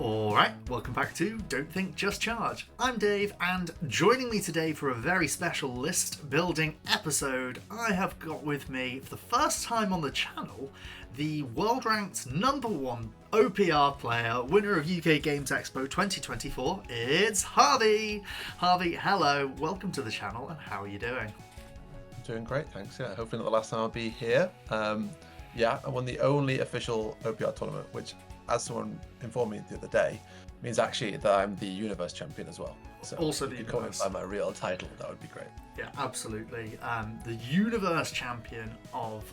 Alright, welcome back to Don't Think, Just Charge. I'm Dave, and joining me today for a very special list building episode, I have got with me, for the first time on the channel, the world ranked #1 OPR player, winner of UK Games Expo 2024. It's Harvey! Harvey, hello, welcome to the channel, and how are you doing? I'm doing great, thanks. Yeah, hopefully not the last time I'll be here. Yeah, I won the only official OPR tournament, which, as someone informed me the other day, means actually that I'm the universe champion as well. So Also if the you could call universe. it by my real title, that would be great. Yeah, absolutely. The universe champion of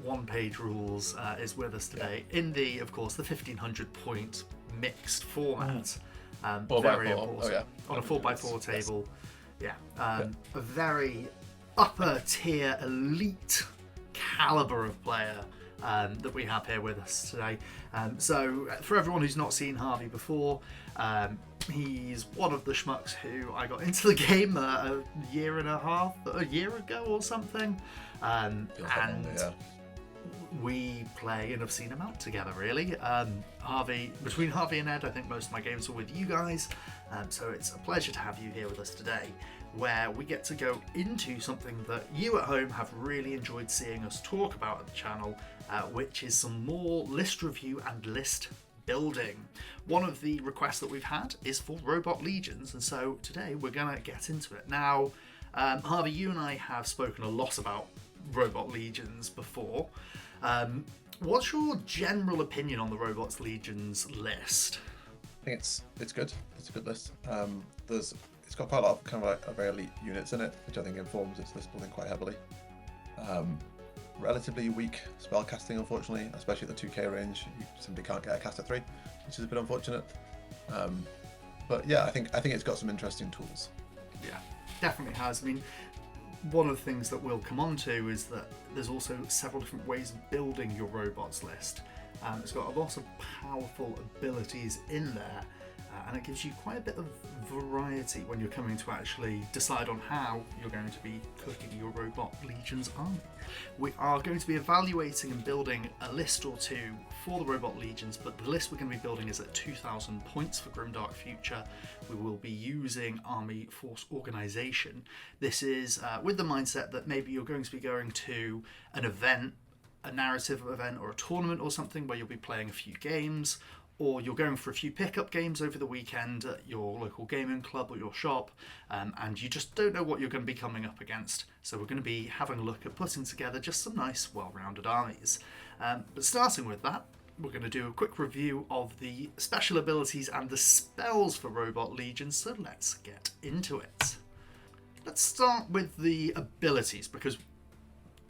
one-page rules is with us today in the, of course, the 1500 point mixed format. 4x4. Very important. Oh, yeah. On a 4x4 table. Yes. Yeah. A very upper tier elite caliber of player that we have here with us today. So for everyone who's not seen Harvey before, he's one of the schmucks who I got into the game a year ago or something. We play and have seen him out together, really. Between Harvey and Ed, I think most of my games are with you guys. So it's a pleasure to have you here with us today, where we get to go into something that you at home have really enjoyed seeing us talk about at the channel, which is some more list review and list building. One of the requests that we've had is for Robot Legions, and so today we're going to get into it. Now, Harvey, you and I have spoken a lot about Robot Legions before. What's your general opinion on the Robot Legions list? I think it's good. It's a good list. It's got quite a lot of kind of like very elite units in it, which I think informs its list building quite heavily. Relatively weak spell casting, unfortunately, especially at the 2k range. You simply can't get a cast at 3, which is a bit unfortunate. But yeah, I think it's got some interesting tools. Yeah, definitely has. I mean, one of the things that we'll come on to is that there's also several different ways of building your robots list. It's got a lot of powerful abilities in there, and it gives you quite a bit of variety when you're coming to actually decide on how you're going to be cooking your Robot Legions army. We are going to be evaluating and building a list or two for the Robot Legions, but the list we're going to be building is at 2,000 points for Grimdark Future. We will be using Army Force Organization. This is with the mindset that maybe you're going to be going to an event, a narrative event or a tournament or something where you'll be playing a few games, or you're going for a few pickup games over the weekend at your local gaming club or your shop, and you just don't know what you're going to be coming up against. So we're going to be having a look at putting together just some nice, well-rounded armies. But starting with that, we're going to do a quick review of the special abilities and the spells for Robot Legions, so let's get into it. Let's start with the abilities, because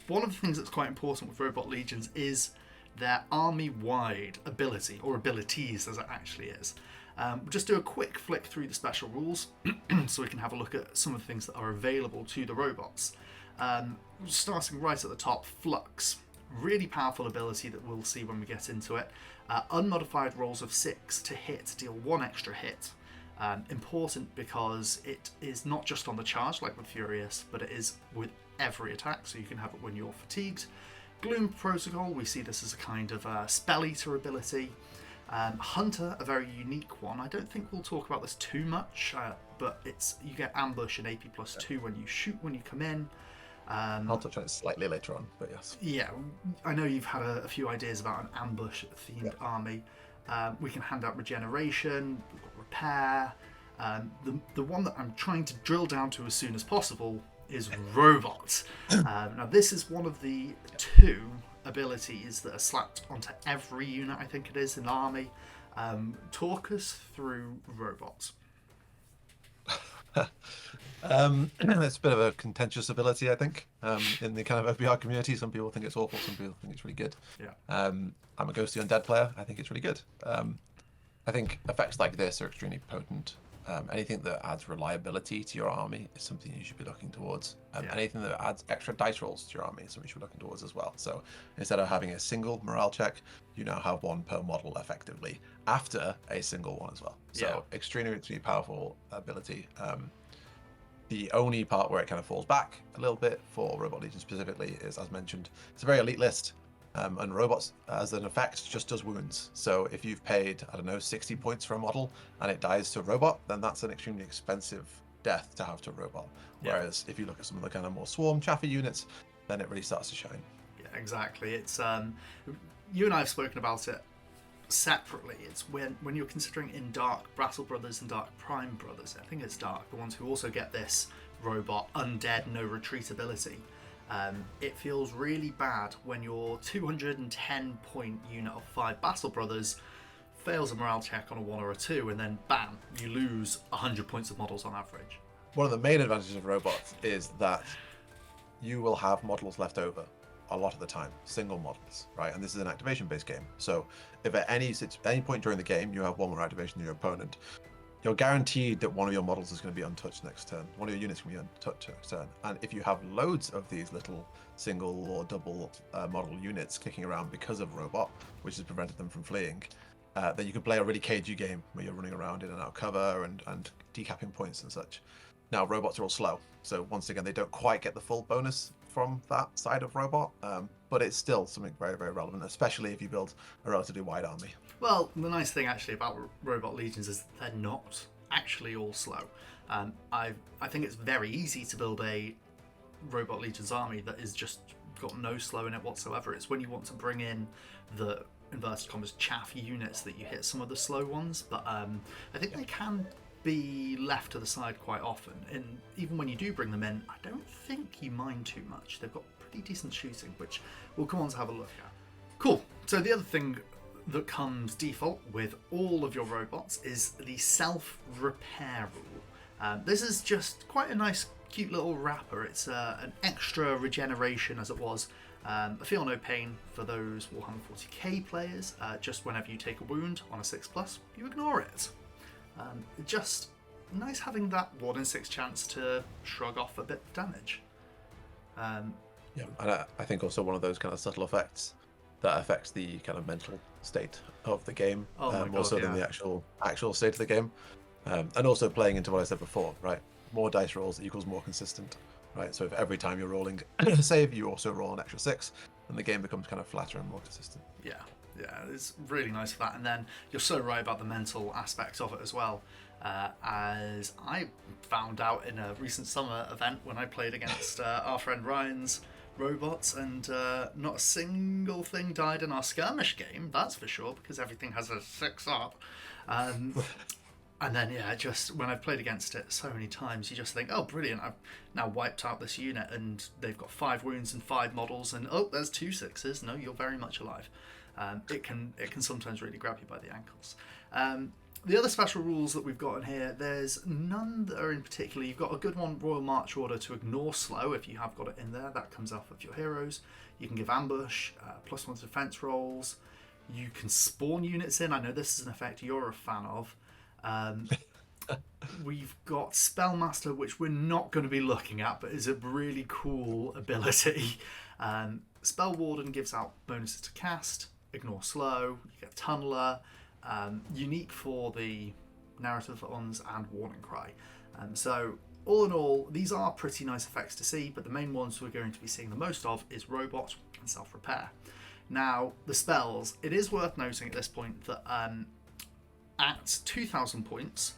one of the things that's quite important with Robot Legions is their army-wide ability, or abilities as it actually is. We'll just do a quick flick through the special rules so we can have a look at some of the things that are available to the robots. Starting right at the top, Flux. Really powerful ability that we'll see when we get into it. Unmodified rolls of 6 to hit, deal 1 extra hit. Important because it is not just on the charge like with Furious, but it is with every attack, so you can have it when you're fatigued. Gloom Protocol, we see this as a kind of spell eater ability. Hunter, a very unique one. I don't think we'll talk about this too much, but you get ambush and AP +2 when you shoot when you come in. I'll touch on it slightly later on, but yes. Yeah, I know you've had a few ideas about an ambush-themed army. We can hand out regeneration, we've got repair. The one that I'm trying to drill down to as soon as possible is robot. Now this is one of the 2 abilities that are slapped onto every unit, I think it is, in the army. Talk us through robots. It's a bit of a contentious ability, I think, in the kind of OPR community. Some people think it's awful, some people think it's really good. Yeah. I'm a Ghosty Undead player. I think it's really good. I think effects like this are extremely potent. Anything that adds reliability to your army is something you should be looking towards. Anything that adds extra dice rolls to your army is something you should be looking towards as well. So instead of having a single morale check, you now have 1 per model effectively after a single one as well. So extremely powerful ability. The only part where it kind of falls back a little bit for Robot Legion specifically is, as mentioned, it's a very elite list. And robots, as an effect, just does wounds. So if you've paid, I don't know, 60 points for a model and it dies to a robot, then that's an extremely expensive death to have to a robot. Yeah. Whereas if you look at some of the kind of more swarm chaffy units, then it really starts to shine. Yeah, exactly. It's you and I have spoken about it separately. It's when you're considering in Dark Battle Brothers and Dark Prime Brothers, I think it's Dark, the ones who also get this robot undead no retreat ability. It feels really bad when your 210 point unit of 5 Battle Brothers fails a morale check on a 1 or a 2, and then bam, you lose 100 points of models on average. One of the main advantages of robots is that you will have models left over a lot of the time, single models, right? And this is an activation-based game. So if at any point during the game you have one more activation than your opponent, you're guaranteed that one of your models is going to be untouched next turn. One of your units can be untouched next turn. And if you have loads of these little single or double model units kicking around because of robot, which has prevented them from fleeing, then you can play a really cagey game where you're running around in and out of cover and decapping points and such. Now, robots are all slow. So once again, they don't quite get the full bonus from that side of robot, but it's still something very, very relevant, especially if you build a relatively wide army. Well, the nice thing actually about Robot Legions is that they're not actually all slow. I think it's very easy to build a Robot Legions army that is just got no slow in it whatsoever. It's when you want to bring in the inverted commas chaff units that you hit some of the slow ones, but I think they can be left to the side quite often, and even when you do bring them in, I don't think you mind too much. They've got pretty decent shooting, which we'll come on to have a look at. Cool. So the other thing that comes default with all of your robots is the self-repair rule. This is just quite a nice, cute little wrapper. It's an extra regeneration, as it was. A feel no pain for those Warhammer 40k players. Just whenever you take a wound on a 6+, you ignore it. Just nice having that 1 in 6 chance to shrug off a bit of damage. Yeah, and I think also one of those kind of subtle effects that affects the kind of mental state of the game, more so than the actual state of the game, and also playing into what I said before, right? More dice rolls equals more consistent, right? So if every time you're rolling a save, you also roll an extra 6, then the game becomes kind of flatter and more consistent. Yeah, it's really nice for that. And then you're so right about the mental aspects of it as well. As I found out in a recent summer event when I played against our friend Ryan's robots, and not a single thing died in our skirmish game, that's for sure, because everything has a 6 up. And then, just when I've played against it so many times, you just think, oh, brilliant, I've now wiped out this unit, and they've got 5 wounds and 5 models, and oh, there's 2 6s. No, you're very much alive. It can sometimes really grab you by the ankles. The other special rules that we've got in here, there's none that are in particular. You've got a good one, Royal March Order, to ignore slow if you have got it in there. That comes off of your heroes. You can give ambush, +1 to defense rolls. You can spawn units in. I know this is an effect you're a fan of. We've got Spellmaster, which we're not going to be looking at, but is a really cool ability. Spell Warden gives out bonuses to cast, ignore slow, you get Tunneler, unique for the narrative ones, and Warning Cry. So all in all, these are pretty nice effects to see, but the main ones we're going to be seeing the most of is Robot and Self-Repair. Now, the spells, it is worth noting at this point that at 2,000 points,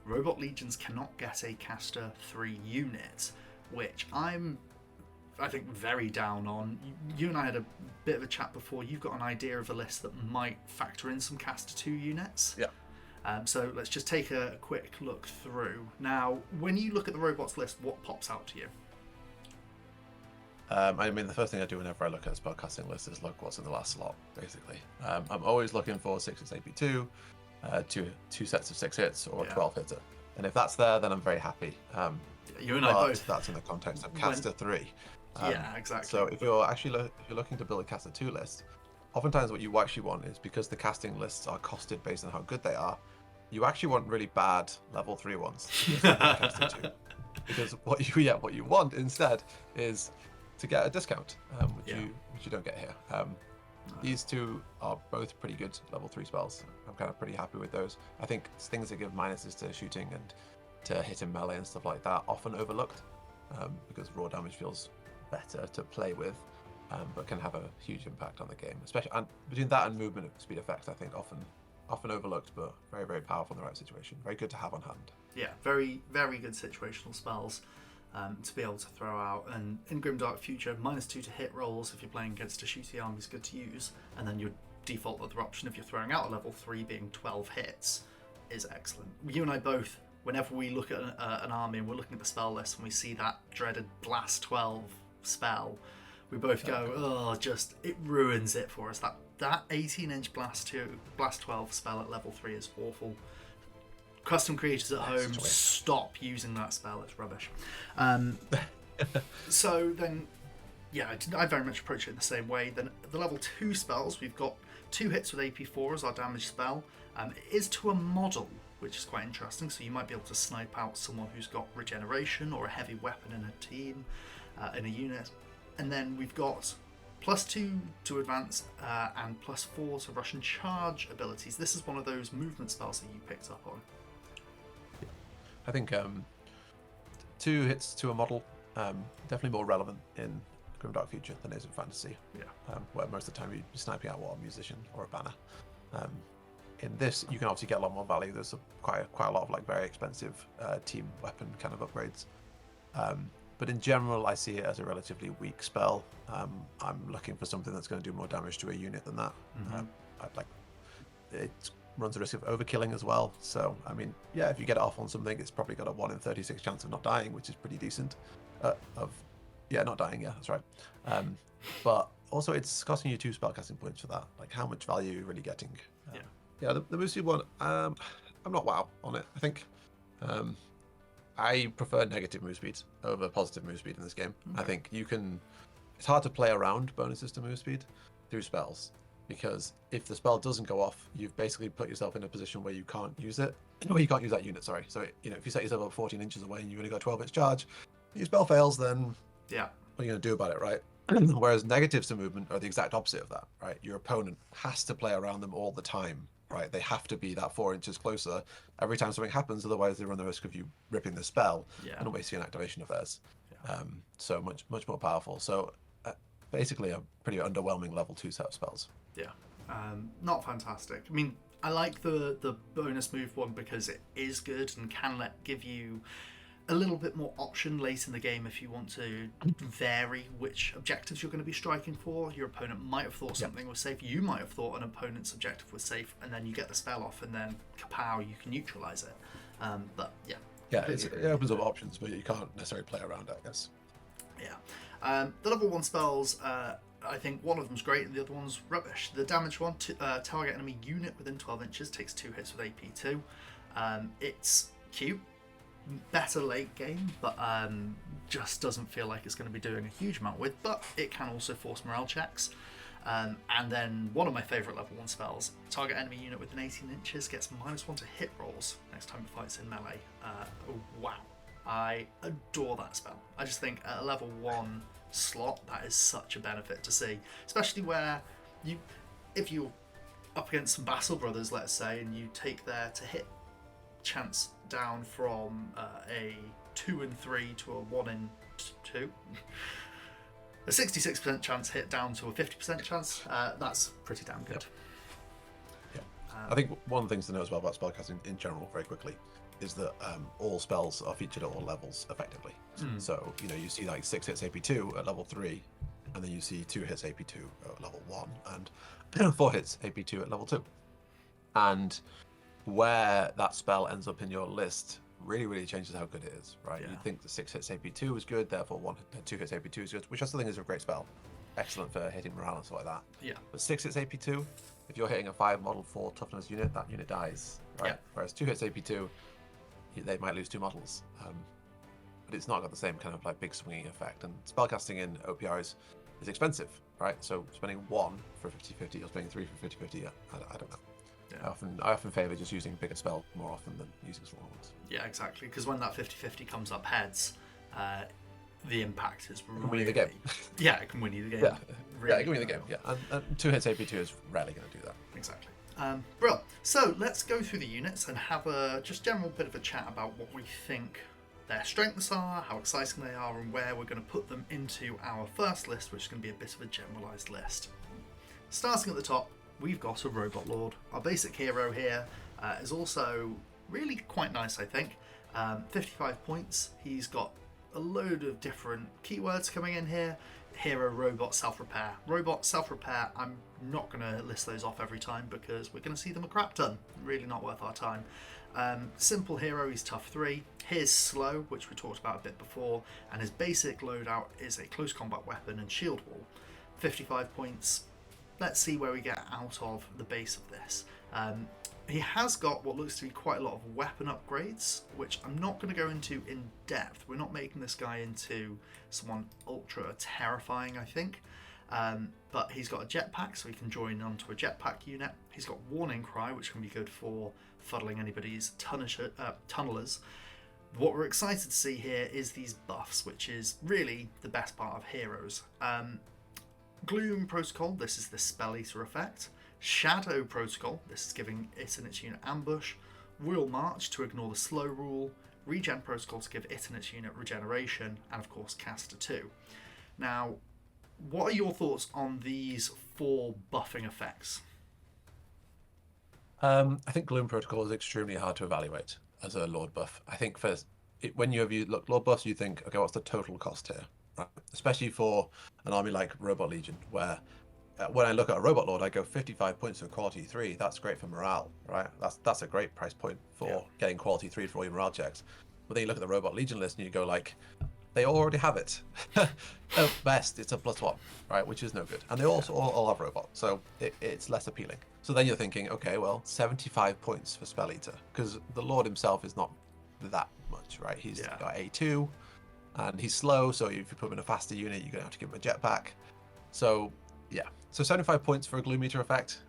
Robot Legions cannot get a Caster 3 unit, which I think very down on. You and I had a bit of a chat before. You've got an idea of a list that might factor in some Caster 2 units. Yeah. So let's just take a quick look through. Now, when you look at the robots list, what pops out to you? I mean, the first thing I do whenever I look at a spellcasting list is look what's in the last slot, basically. I'm always looking for 6 AP2, two sets of 6 hits, or a 12 hitter. And if that's there, then I'm very happy. You and I both. That's in the context of Caster 3. Yeah, exactly. So if you're actually if you're looking to build a Caster 2 list, oftentimes what you actually want is, because the casting lists are costed based on how good they are, you actually want really bad level 3 ones. Caster 2. Because what you want instead is to get a discount, which you don't get here. These two are both pretty good level 3 spells. I'm kind of pretty happy with those. I think things that give minuses to shooting and to hit in melee and stuff like that often overlooked, because raw damage feels better to play with. but can have a huge impact on the game. Especially and between that and movement speed effects, I think often overlooked, but very, very powerful in the right situation. Very good to have on hand. Yeah, very, very good situational spells to be able to throw out. And in Grimdark Future, -2 to hit rolls if you're playing against a shooty army is good to use. And then your default other option if you're throwing out a level 3 being 12 hits is excellent. You and I both, whenever we look at an army and we're looking at the spell list and we see that dreaded Blast 12 spell, we both go, oh, just, it ruins it for us. That 18-inch Blast 12 spell at level 3 is awful. Custom creators at home, stop using that spell, it's rubbish. So then, yeah, I very much approach it in the same way. Then the level 2 spells, we've got 2 hits with AP4 as our damage spell. It is to a model, which is quite interesting, so you might be able to snipe out someone who's got regeneration or a heavy weapon in a team, in a unit. And then we've got +2 to advance and +4 to rush and charge abilities. This is one of those movement spells that you picked up on. I think 2 hits to a model, definitely more relevant in Grimdark Future than it is in Fantasy. Yeah. Where most of the time you're sniping out a musician or a banner. In this, you can obviously get a lot more value. There's quite a lot of like very expensive team weapon kind of upgrades. But in general, I see it as a relatively weak spell. I'm looking for something that's going to do more damage to a unit than that. It runs the risk of overkilling as well. So, I mean, yeah, if you get it off on something, it's probably got a 1 in 36 chance of not dying, which is pretty decent. Not dying, yeah, that's right. But also, it's costing you 2 spellcasting points for that. Like, how much value are you really getting? The move speed one, I'm not wow on it. I think I prefer negative move speed over positive move speed in this game. Okay. I think it's hard to play around bonuses to move speed through spells, because if the spell doesn't go off, you've basically put yourself in a position where you can't use it. Where you can't use that unit, sorry. So, if you set yourself up 14 inches away and you've only got 12-inch charge, your spell fails, then what are you going to do about it, right? Whereas negatives to movement are the exact opposite of that, right? Your opponent has to play around them all the time, right? They have to be that 4 inches closer every time something happens, otherwise they run the risk of you ripping the spell and wasting an activation of theirs. So much more powerful. So basically a pretty underwhelming level 2 set of spells. Not fantastic. I mean, I like the bonus move one because it is good and can give you a little bit more option late in the game if you want to vary which objectives you're going to be striking for. Your opponent might have thought something was safe. You might have thought an opponent's objective was safe, and then you get the spell off, and then kapow, you can neutralize it. It opens up options, but you can't necessarily play around it, I guess. The level 1 spells, I think one of them's great and the other one's rubbish. The damage one, target enemy unit within 12 inches takes 2 hits with AP2. It's cute. Better late game, but just doesn't feel like it's going to be doing a huge amount with, but it can also force morale checks. And then one of my favourite level 1 spells, target enemy unit within 18 inches gets -1 to hit rolls next time it fights in melee. Wow. I adore that spell. I just think at a level 1 slot, that is such a benefit to see, especially where if you're up against some Battle Brothers, let's say, and you take their to hit chance down from a 2 in 3 to a 1 in 2, a 66% chance hit down to a 50% chance. That's pretty damn good. I think one of the things to know as well about spellcasting in general, very quickly, is that all spells are featured at all levels effectively. So you see like 6 hits AP2 at level 3, and then you see 2 hits AP2 at level 1, and 4 hits AP2 at level 2. And where that spell ends up in your list really changes how good it is, right? You'd think the 6 hits AP2 is good, therefore 2 hits AP2 is good, which I still think is a great spell. Excellent for hitting morale and stuff like that. But 6 hits AP2, if you're hitting a 5 model 4 toughness unit, that unit dies, right? Whereas 2 hits AP2, they might lose 2 models. But it's not got the same kind of like big swinging effect. And spellcasting in OPRs is expensive, right? So spending 1 for 50/50 or spending 3 for 50/50, I don't know. I often favour just using bigger spell more often than using smaller ones. Yeah, exactly. Because when that 50/50 comes up heads, the impact is really... It can win you the game. It can win you the game. It can win you the game, And 2 hits AP2 is rarely going to do that. Exactly. Brilliant. So let's go through the units and have a just general bit of a chat about what we think their strengths are, how exciting they are, and where we're going to put them into our first list, which is going to be a bit of a generalised list. Starting at the top, we've got a Robot Lord. Our basic hero here is also really quite nice, I think. 55 points. He's got a load of different keywords coming in here. Hero, robot, self-repair. Robot, self-repair, I'm not going to list those off every time because we're going to see them a crap ton. Really not worth our time. Simple hero, he's tough 3. Here's slow, which we talked about a bit before, and his basic loadout is a close combat weapon and shield wall. 55 points. Let's see where we get out of the base of this. He has got what looks to be quite a lot of weapon upgrades, which I'm not going to go into in depth. We're not making this guy into someone ultra terrifying, I think. But he's got a jetpack, so he can join onto a jetpack unit. He's got Warning Cry, which can be good for fuddling anybody's tunnelers. What we're excited to see here is these buffs, which is really the best part of heroes. Gloom Protocol, this is the Spell Eater effect. Shadow Protocol, this is giving it and its unit ambush. Royal March to ignore the slow rule. Regen Protocol to give it and its unit regeneration. And of course Caster 2. Now, what are your thoughts on these 4 buffing effects? I think Gloom Protocol is extremely hard to evaluate as a Lord buff. I think when you look Lord buffs, you think, okay, what's the total cost here? Right? Especially for an army like Robot Legion, where when I look at a Robot Lord, I go 55 points for quality 3. That's great for morale, right? That's a great price point for getting quality 3 for all your morale checks. But then you look at the Robot Legion list and you go like, they already have it. At best, it's a +1, right? Which is no good. And they also all have robot, so it's less appealing. So then you're thinking, okay, well, 75 points for Spell Eater, because the Lord himself is not that much, right? He's got A2, and he's slow, so if you put him in a faster unit, you're going to have to give him a jetpack. So, yeah. So 75 points for a Gloom Eater effect,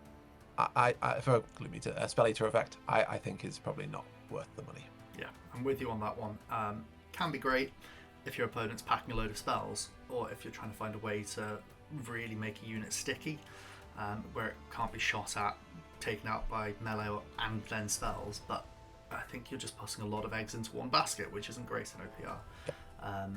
for a Gloom Eater, a Spell Eater effect, I think is probably not worth the money. Yeah, I'm with you on that one. Can be great if your opponent's packing a load of spells, or if you're trying to find a way to really make a unit sticky, where it can't be shot at, taken out by melee and then spells, but I think you're just putting a lot of eggs into one basket, which isn't great in OPR.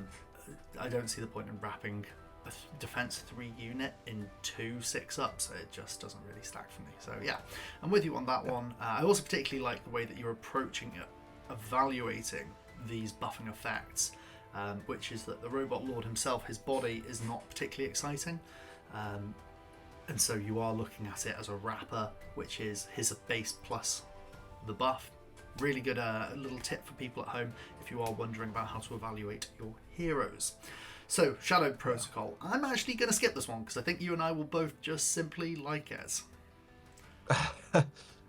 I don't see the point in wrapping a defense 3 unit in 2 6-ups. It just doesn't really stack for me. So yeah, I'm with you on that one. I also particularly like the way that you're approaching it, evaluating these buffing effects, which is that the Robot Lord himself, his body is not particularly exciting, and so you are looking at it as a wrapper, which is his base plus the buff. Really good little tip for people at home if you are wondering about how to evaluate your heroes. So, Shadow Protocol. I'm actually going to skip this one because I think you and I will both just simply like it.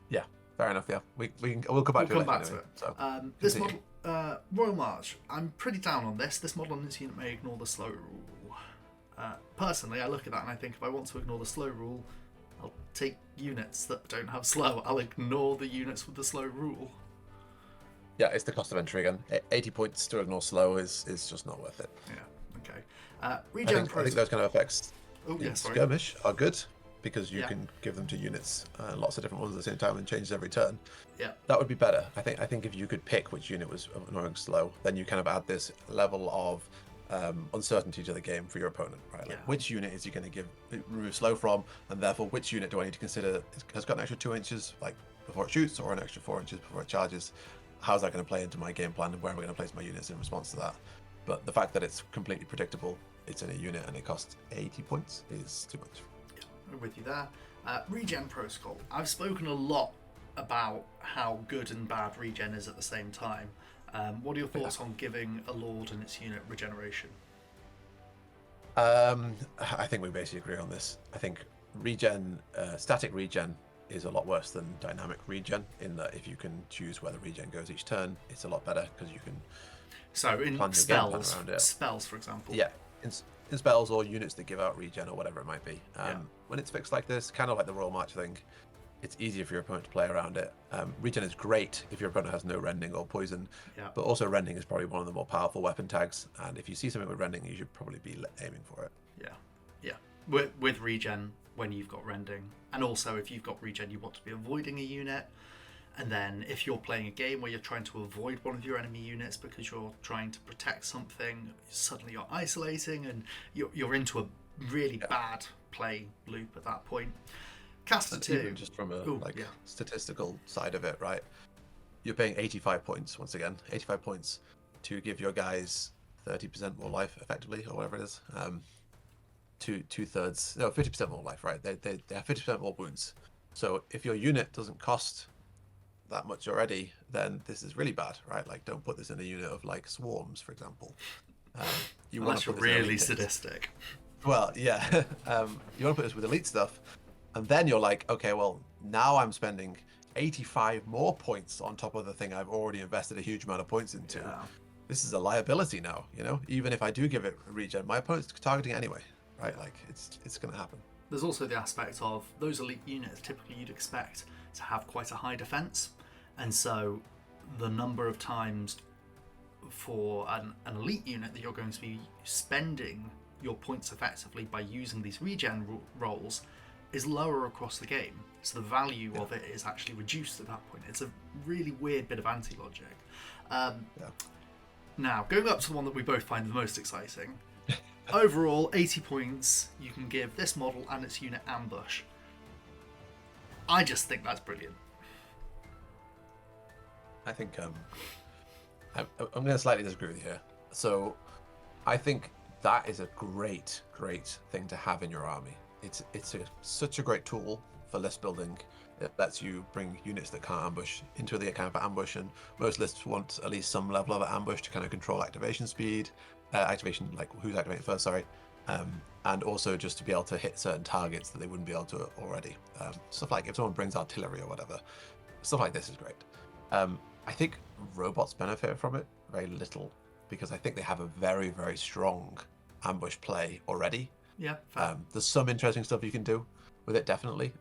Yeah, fair enough. Yeah, we'll come back to it later. Anyway, so, this model, Royal March. I'm pretty down on this. This model on this unit may ignore the slow rule. Personally, I look at that and I think if I want to ignore the slow rule, I'll take units that don't have slow. I'll ignore the units with the slow rule. Yeah, it's the cost of entry again. 80 points to ignore slow is just not worth it. Yeah. Okay. Regen I think those kind of effects in skirmish are good because you can give them to units, lots of different ones at the same time, and change every turn. Yeah, that would be better. I think if you could pick which unit was annoying slow, then you kind of add this level of uncertainty to the game for your opponent, right? Like which unit is he going to remove slow from, and therefore which unit do I need to consider has got an extra 2 inches like before it shoots, or an extra 4 inches before it charges? How's that going to play into my game plan, and where am I going to place my units in response to that? But the fact that it's completely predictable, it's in a unit and it costs 80 points is too much. Yeah, I'm with you there. Regen Protocol. I've spoken a lot about how good and bad regen is at the same time. What are your thoughts on giving a Lord and its unit regeneration? I think we basically agree on this. I think static regen is a lot worse than dynamic regen, in that if you can choose where the regen goes each turn, it's a lot better because you can. So in spells, for example. Yeah, in spells or units that give out regen or whatever it might be. When it's fixed like this, kind of like the Royal March thing, it's easier for your opponent to play around it. Regen is great if your opponent has no rending or poison, but also rending is probably one of the more powerful weapon tags, and if you see something with rending, you should probably be aiming for it. Yeah. With regen, when you've got rending, and also if you've got regen, you want to be avoiding a unit. And then if you're playing a game where you're trying to avoid one of your enemy units because you're trying to protect something, suddenly you're isolating and you're into a really bad play loop at that point. Caster 2. Even just from a statistical side of it, right? You're paying 85 points, once again, 85 points to give your guys 30% more life, effectively, or whatever it is. 50% more life, right? They have 50% more wounds. So if your unit doesn't cost that much already, then this is really bad, right? Like, don't put this in a unit of like swarms, for example. You Unless you're really sadistic. Well, yeah. You want to put this with elite stuff, and then you're like, okay, well, now I'm spending 85 more points on top of the thing I've already invested a huge amount of points into. Yeah. This is a liability now, you know? Even if I do give it a regen, my opponent's targeting anyway, right? Like, it's going to happen. There's also the aspect of those elite units, typically you'd expect to have quite a high defense. And so the number of times for an elite unit that you're going to be spending your points effectively by using these regen rolls is lower across the game. So the value of it is actually reduced at that point. It's a really weird bit of anti-logic. Now, going up to the one that we both find the most exciting. Overall, 80 points, you can give this model and its unit ambush. I just think that's brilliant. I think I'm going to slightly disagree with you here. So I think that is a great thing to have in your army. It's such a great tool for list building. It lets you bring units that can't ambush into the kind of ambush, and most lists want at least some level of ambush to kind of control activation speed, activation, like who's activating first, sorry, and also just to be able to hit certain targets that they wouldn't be able to already. Stuff like if someone brings artillery or whatever, stuff like this is great. I think robots benefit from it very little because I think they have a very strong ambush play already. Yeah. There's some interesting stuff you can do with it, definitely.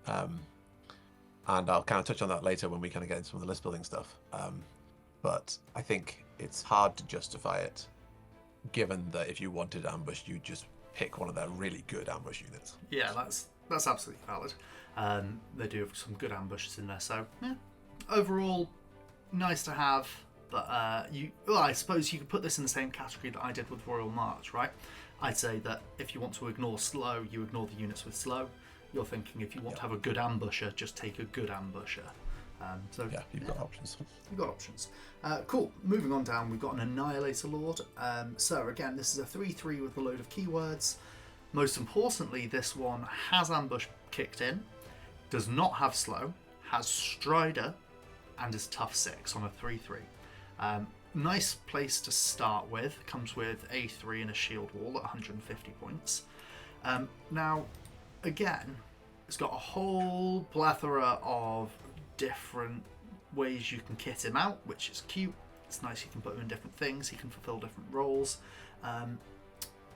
And I'll kind of touch on that later when we kind of get into some of the list building stuff. But I think it's hard to justify it, given that if you wanted ambush, you just pick one of their really good ambush units. Yeah, that's absolutely valid. They do have some good ambushes in there, so yeah. Overall, nice to have. But I suppose you could put this in the same category that I did with Royal March, right? I'd say that if you want to ignore slow, you ignore the units with slow. You're thinking if you want to have a good ambusher, just take a good ambusher. You've got options. You've got options. Cool. Moving on down, we've got an Annihilator Lord. So again, this is a 3/3 with a load of keywords. Most importantly, this one has ambush kicked in, does not have slow, has Strider, and is tough 6 on a 3/3. Nice place to start with. Comes with A3 and a shield wall at 150 points. Now, again, it's got a whole plethora of different ways you can kit him out, which is cute. It's nice you can put him in different things. He can fulfill different roles.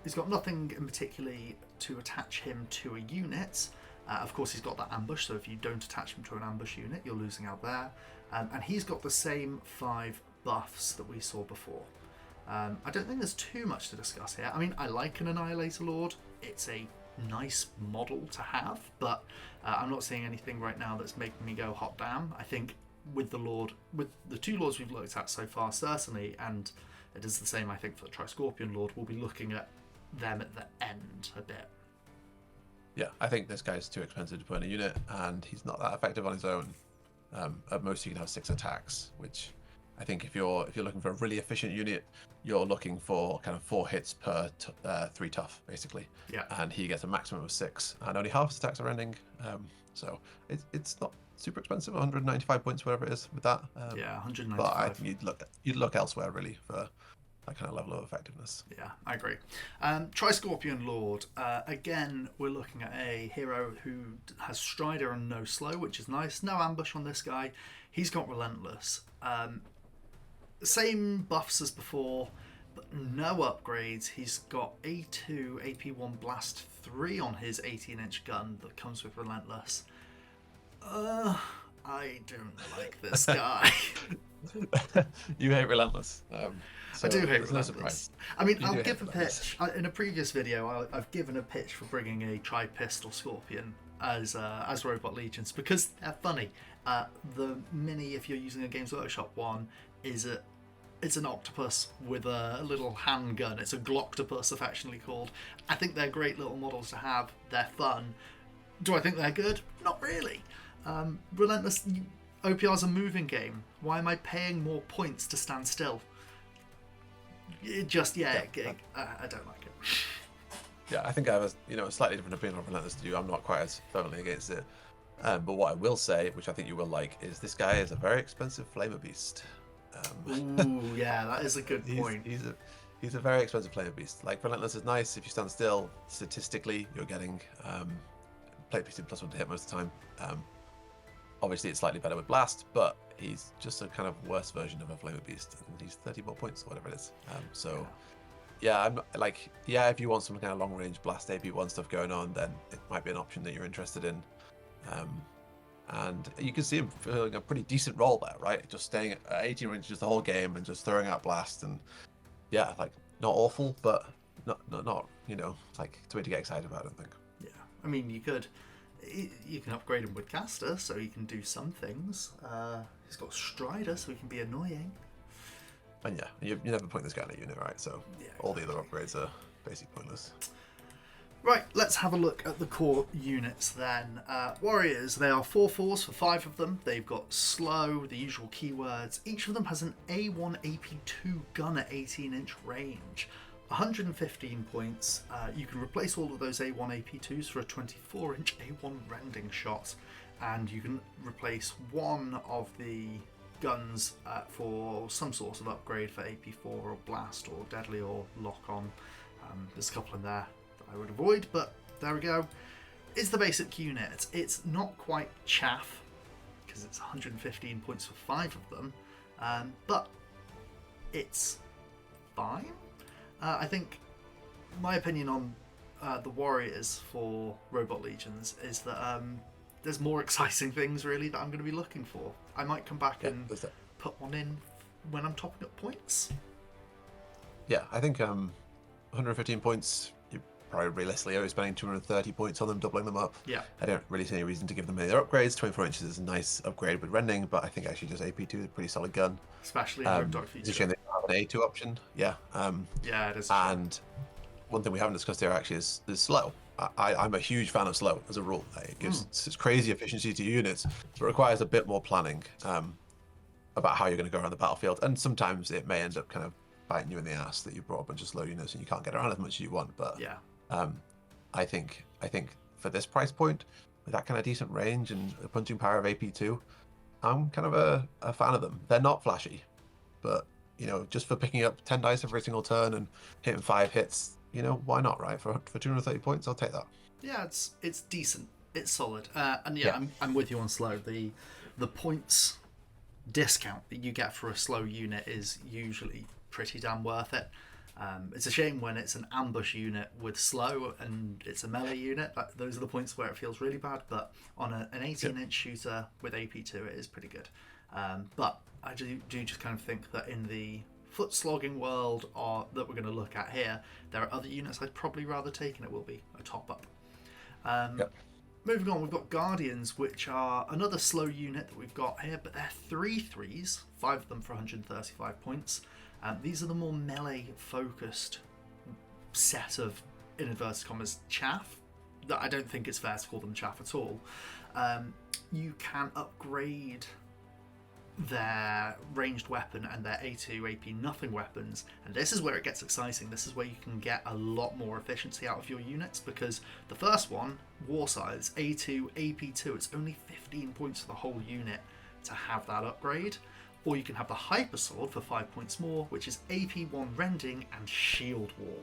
He's got nothing in particular to attach him to a unit. Of course, he's got that ambush, so if you don't attach him to an ambush unit, you're losing out there. And he's got the same 5 buffs that we saw before. I don't think there's too much to discuss here. I mean, I like an Annihilator Lord. It's a nice model to have, but I'm not seeing anything right now that's making me go hot damn. I think with the 2 Lords we've looked at so far, certainly, and it is the same, I think, for the Tri-Scorpion Lord, we'll be looking at them at the end a bit. Yeah, I think this guy's too expensive to put in a unit, and he's not that effective on his own. At most, you can have 6 attacks, which I think if you're looking for a really efficient unit, you're looking for kind of 4 hits per 3 tough, basically. Yeah. And he gets a maximum of 6, and only half his attacks are ending. So it's not super expensive, 195 points, whatever it is with that. 195. But I think you'd look elsewhere really for that kind of level of effectiveness. Yeah, I agree. Tri-Scorpion Lord. Again, we're looking at a hero who has Strider and no slow, which is nice. No ambush on this guy. He's got Relentless. Same buffs as before, but no upgrades. He's got A2, AP1 Blast 3 on his 18-inch gun that comes with Relentless. I don't like this guy. You hate Relentless. I do hate Relentless. No, I mean, I'll give a pitch. In a previous video, I've given a pitch for bringing a Tri-Pistol Scorpion as Robot Legions because they're funny The Mini, if you're using a Games Workshop one, it's an octopus with a little handgun. It's a Gloctopus, affectionately called. I think they're great little models to have. They're fun. Do I think they're good? Not really. Relentless OPR's a moving game. Why am I paying more points to stand still? I don't like it. Yeah, I think I have a slightly different opinion on Relentless to you. I'm not quite as firmly against it. But what I will say, which I think you will like, is this guy is a very expensive Flamer Beast. Ooh, yeah, that is a good point. He's a very expensive Flamer Beast. Like, Relentless is nice. If you stand still, statistically, you're getting plate PC +1 to hit most of the time. Obviously, it's slightly better with Blast, but he's just a kind of worse version of a Flamer Beast. And he's 30 more points or whatever it is. If you want some kind of long-range Blast AP1 stuff going on, then it might be an option that you're interested in. And you can see him filling a pretty decent role there, right? Just staying at 18 ranges the whole game and just throwing out Blast. And yeah, like, not awful, but not something to get excited about, I don't think. Yeah, I mean, you can upgrade him with Caster, so he can do some things. He's got Strider, so he can be annoying. And yeah, you never point this guy in a unit, right? So yeah, all the other upgrades are basically pointless. Right, let's have a look at the core units then. Warriors, they are 4/4s for 5 of them. They've got slow, the usual keywords. Each of them has an A1 AP2 gun at 18-inch range. 115 points. You can replace all of those A1 AP2s for a 24-inch A1 rending shot. And you can replace one of the guns for some sort of upgrade for AP4 or Blast or Deadly or Lock-On. There's a couple in there I would avoid, but there we go. It's the basic unit. It's not quite chaff, because it's 115 points for 5 of them, but it's fine. I think my opinion on the Warriors for Robot Legions is that there's more exciting things, really, that I'm going to be looking for. I might come back and put one in when I'm topping up points. Yeah, I think 115 points... probably realistically only spending 230 points on them, doubling them up. Yeah. I don't really see any reason to give them any other upgrades. 24 inches is a nice upgrade with rending, but I think actually just AP2 is a pretty solid gun. Especially in Dark Future. It's a shame they don't have an A2 option. Yeah. Yeah, it is. And one thing we haven't discussed here actually is slow. I'm a huge fan of slow as a rule. It gives such crazy efficiency to units, but it requires a bit more planning about how you're going to go around the battlefield. And sometimes it may end up kind of biting you in the ass that you brought a bunch of slow units and you can't get around as much as you want. But yeah. I think for this price point, with that kind of decent range and the punching power of AP2, I'm kind of a fan of them. They're not flashy, but just for picking up 10 dice every single turn and hitting 5 hits, why not, right? For 230 points, I'll take that. Yeah, it's decent. It's solid. And yeah, I'm with you on slow. The points discount that you get for a slow unit is usually pretty damn worth it. It's a shame when it's an ambush unit with slow and it's a melee unit. Those are the points where it feels really bad, but on an 18-inch shooter with AP2 it is pretty good. But I do just kind of think that in the foot slogging world that we're going to look at here, there are other units I'd probably rather take, and it will be a top-up. Moving on, we've got Guardians, which are another slow unit that we've got here, but they're 3/3s, 5 of them for 135 points. These are the more melee-focused set of, in inverted commas, chaff. That I don't think it's fair to call them chaff at all. You can upgrade their ranged weapon and their A2, AP nothing weapons, and this is where it gets exciting. This is where you can get a lot more efficiency out of your units, because the first one, War Size, A2, AP2, it's only 15 points for the whole unit to have that upgrade. Or you can have the Hyper Sword for 5 points more, which is AP1 Rending and Shield Wall.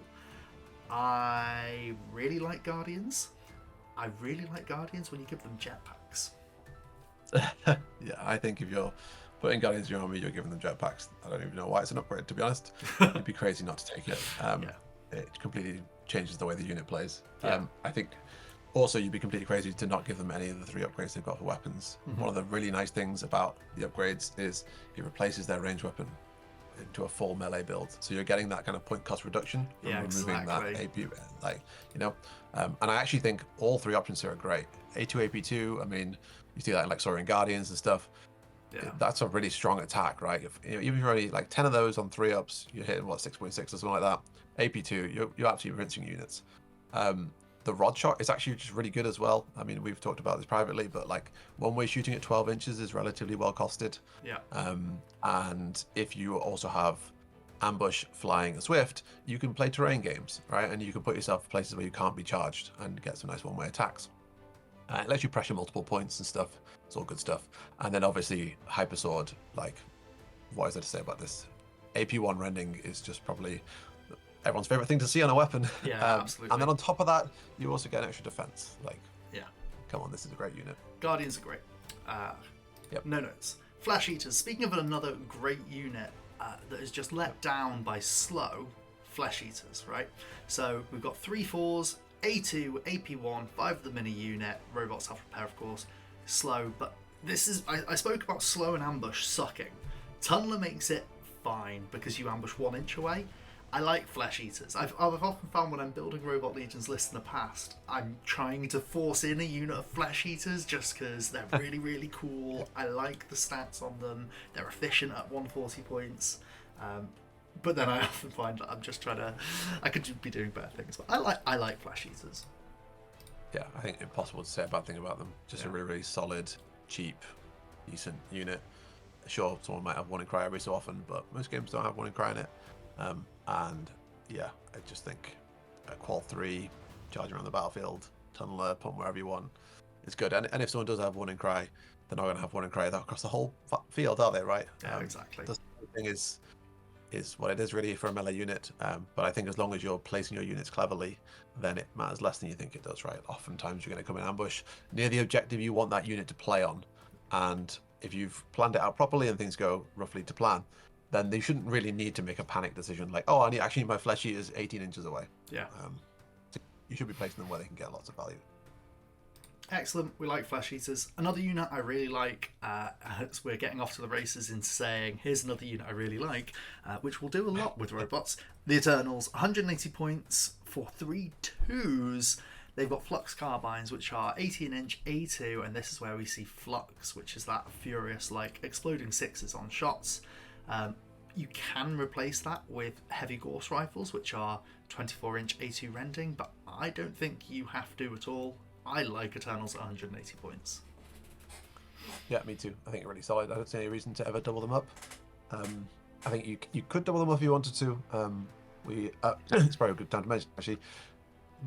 I really like Guardians. I really like Guardians when you give them jetpacks. Yeah, I think if you're putting Guardians in your army, you're giving them jetpacks. I don't even know why it's an upgrade, to be honest. It'd be crazy not to take it. It completely changes the way the unit plays. I think also you'd be completely crazy to not give them any of the 3 upgrades they've got for weapons. One of the really nice things about the upgrades is it replaces their ranged weapon into a full melee build. So you're getting that kind of point cost reduction from removing that AP, like, you know. And I actually think all three options here are great. A2, AP2, I mean, you see that in like Saurian Guardians and stuff. Yeah. That's a really strong attack, right? If, you know, even if you're only like 10 of those on 3-ups, you're hitting, what, 6.6 or something like that. AP2, you're absolutely rinsing units. The rod shot is actually just really good as well. I mean, we've talked about this privately, but like one-way shooting at 12 inches is relatively well costed. Yeah. And if you also have ambush, flying, and swift, you can play terrain games, right? And you can put yourself in places where you can't be charged and get some nice one-way attacks. It lets you pressure multiple points and stuff. It's all good stuff. And then obviously Hyper Sword, like, what is there to say about this? AP1 rending is just probably everyone's favorite thing to see on a weapon. Yeah, absolutely. And then on top of that, you also get an extra defense. Like, yeah, come on, this is a great unit. Guardians are great. Yep. No notes. Flash Eaters. Speaking of another great unit that is just let down by slow, Flesh Eaters, right? So we've got 3/4s, A2, AP1, 5 of the mini unit, robots have repair, of course, slow, but this is, I spoke about slow and ambush sucking. Tunneler makes it fine because you ambush 1 inch away. I like Flesh Eaters. I've often found when I'm building Robot Legions lists in the past, I'm trying to force in a unit of Flesh Eaters just because they're really, really cool. I like the stats on them. They're efficient at 140 points. But then I often find that I'm just trying to... I could be doing better things. But I like Flesh Eaters. Yeah, I think it's impossible to say a bad thing about them. Just a really, really solid, cheap, decent unit. Sure, someone might have one in cry every so often, but most games don't have one in cry in it. And yeah, I just think a qual 3, charging around the battlefield, tunneler, put them wherever you want. It's good. And if someone does have one in cry, they're not going to have one in cry across the whole field, are they, right? Yeah, exactly. The thing is what it is really for a melee unit. But I think as long as you're placing your units cleverly, then it matters less than you think it does, right? Oftentimes you're going to come in ambush near the objective you want that unit to play on. And if you've planned it out properly and things go roughly to plan, then they shouldn't really need to make a panic decision like, oh, I actually need my Flesh Eaters 18 inches away. Yeah. You should be placing them where they can get lots of value. Excellent. We like Flesh Eaters. Another unit I really like, as we're getting off to the races into saying, here's another unit I really like, which will do a lot with robots. The Eternals, 180 points for 3 2s. They've got Flux Carbines, which are 18-inch A2, and this is where we see Flux, which is that furious, like, exploding 6s on shots. You can replace that with heavy Gauss rifles, which are 24-inch A2 rending, but I don't think you have to at all. I like Eternals at 180 points. Yeah, me too. I think they're really solid. I don't see any reason to ever double them up. I think you could double them up if you wanted to. It's probably a good time to mention, actually.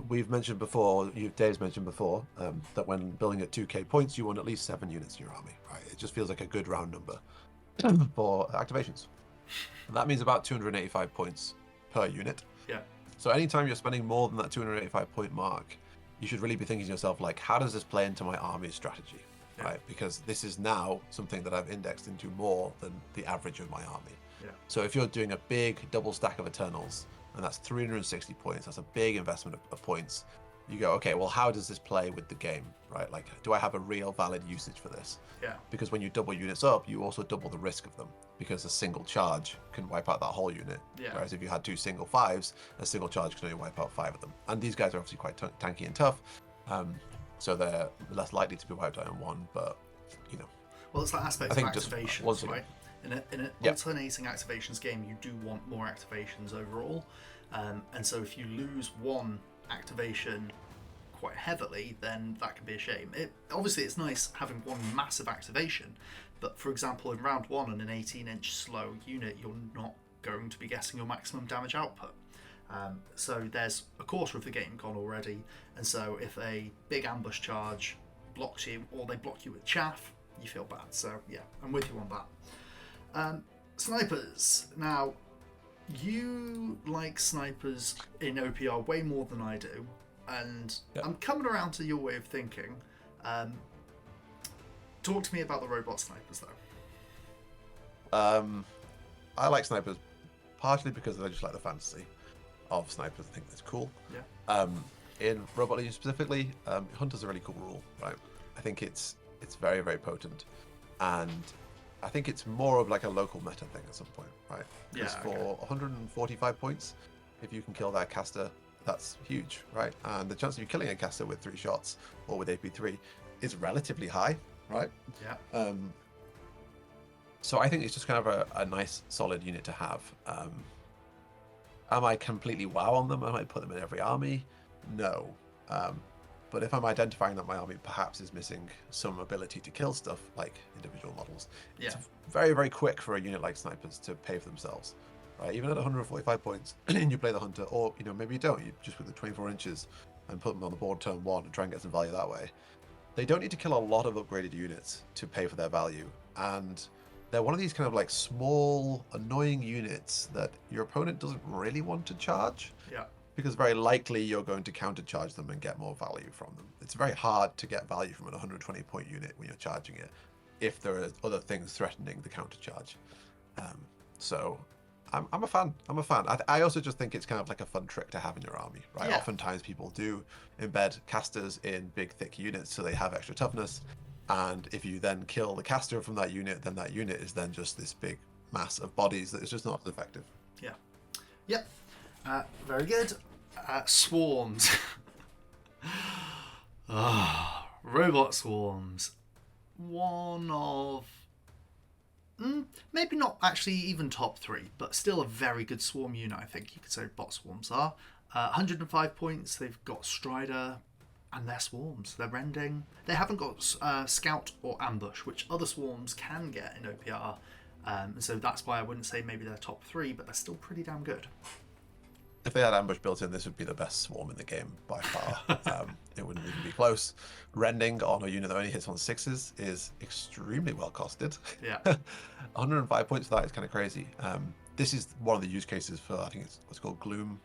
We've mentioned before, Dave's mentioned before, that when building at 2k points, you want at least 7 units in your army, right? It just feels like a good round number for activations. And that means about 285 points per unit. Yeah. So anytime you're spending more than that 285 point mark, you should really be thinking to yourself, like, how does this play into my army's strategy? Yeah. Right? Because this is now something that I've indexed into more than the average of my army. Yeah. So if you're doing a big double stack of Eternals, and that's 360 points, that's a big investment of points. You go, okay, well, how does this play with the game, right? Like, do I have a real valid usage for this? Yeah. Because when you double units up, you also double the risk of them, because a single charge can wipe out that whole unit. Yeah. Whereas if you had 2 single 5s, a single charge can only wipe out 5 of them. And these guys are obviously quite tanky and tough, so they're less likely to be wiped out in one, but, you know. Well, it's that aspect of activations, right? In an alternating activations game, you do want more activations overall. And so if you lose one activation quite heavily, then that can be a shame. Obviously, it's nice having one massive activation, but for example, in round 1 on an 18-inch slow unit, you're not going to be getting your maximum damage output. So there's a quarter of the game gone already, and so if a big ambush charge blocks you, or they block you with chaff, you feel bad. So yeah, I'm with you on that. Snipers. Now, you like snipers in OPR way more than I do, and I'm coming around to your way of thinking. Talk to me about the robot snipers, though. I like snipers partially because I just like the fantasy of snipers. I think that's cool. Yeah. In Robot Legion specifically, Hunter's a really cool rule, right? I think it's very, very potent, and I think it's more of like a local meta thing at some point, right? Because Yeah, for 145 points, if you can kill that caster, that's huge, right? And the chance of you killing a caster with 3 shots or with AP3 is relatively high, right? Yeah. So I think it's just kind of a nice, solid unit to have. Am I completely wow on them? Am I put them in every army? No. But if I'm identifying that my army perhaps is missing some ability to kill stuff, like individual models, it's very, very quick for a unit like Snipers to pay for themselves. Right? Even at 145 points, and you play the Hunter, or maybe you don't, you just put the 24 inches and put them on the board turn 1 and try and get some value that way. They don't need to kill a lot of upgraded units to pay for their value, and they're one of these kind of like small, annoying units that your opponent doesn't really want to charge. Yeah. Because very likely you're going to countercharge them and get more value from them. It's very hard to get value from an 120 point unit when you're charging it, if there are other things threatening the countercharge. So I'm a fan. I also just think it's kind of like a fun trick to have in your army, right? Yeah. Oftentimes people do embed casters in big, thick units so they have extra toughness. And if you then kill the caster from that unit, then that unit is then just this big mass of bodies that is just not as effective. Yeah. Yep. Very good. Swarms. Robot swarms. One of... maybe not actually even top 3, but still a very good swarm unit, I think you could say bot swarms are. 105 points, they've got Strider, and they're swarms. They're rending. They haven't got Scout or Ambush, which other swarms can get in OPR. So that's why I wouldn't say maybe they're top 3, but they're still pretty damn good. If they had ambush built in, this would be the best swarm in the game by far. It wouldn't even be close. Rending on a unit that only hits on 6s is extremely well costed. Yeah. 105 points for that is kind of crazy. This is one of the use cases for, I think it's what's called Gloom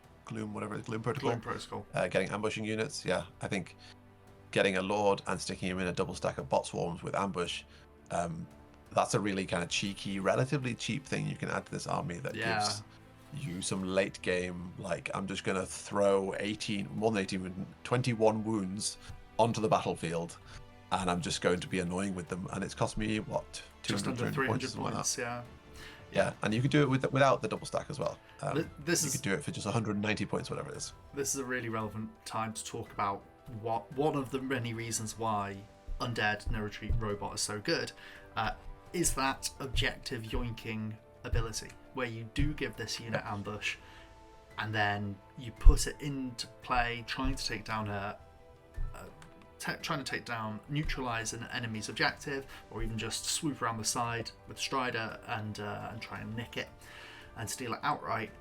whatever it is, Gloom Protocol. Gloom Protocol. Getting ambushing units. Yeah, I think getting a Lord and sticking him in a double stack of bot swarms with ambush, that's a really kind of cheeky, relatively cheap thing you can add to this army that gives you some late game, like I'm just going to throw 21 wounds onto the battlefield and I'm just going to be annoying with them, and it's cost me what, 200, just under 300 points, points. Yeah, and you could do it without the double stack as well. You could do it for just 190 points, whatever it is. This is a really relevant time to talk about one of the many reasons why Undead No Retreat Robot is so good, is that objective yoinking ability, where you do give this unit ambush and then you put it into play trying to take down neutralize an enemy's objective, or even just swoop around the side with Strider and try and nick it and steal it outright.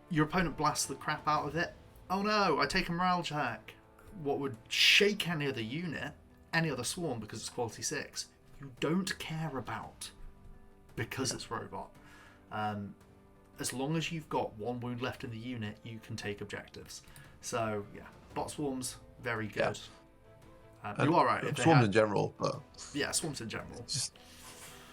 Your opponent blasts the crap out of it. Oh no, I take a morale check. What would shake any other unit, any other swarm, because it's quality 6, you don't care about because it's robot. As long as you've got 1 wound left in the unit, you can take objectives. So yeah, bot swarms, very good. You are right. Swarms in general, but yeah, swarms in general.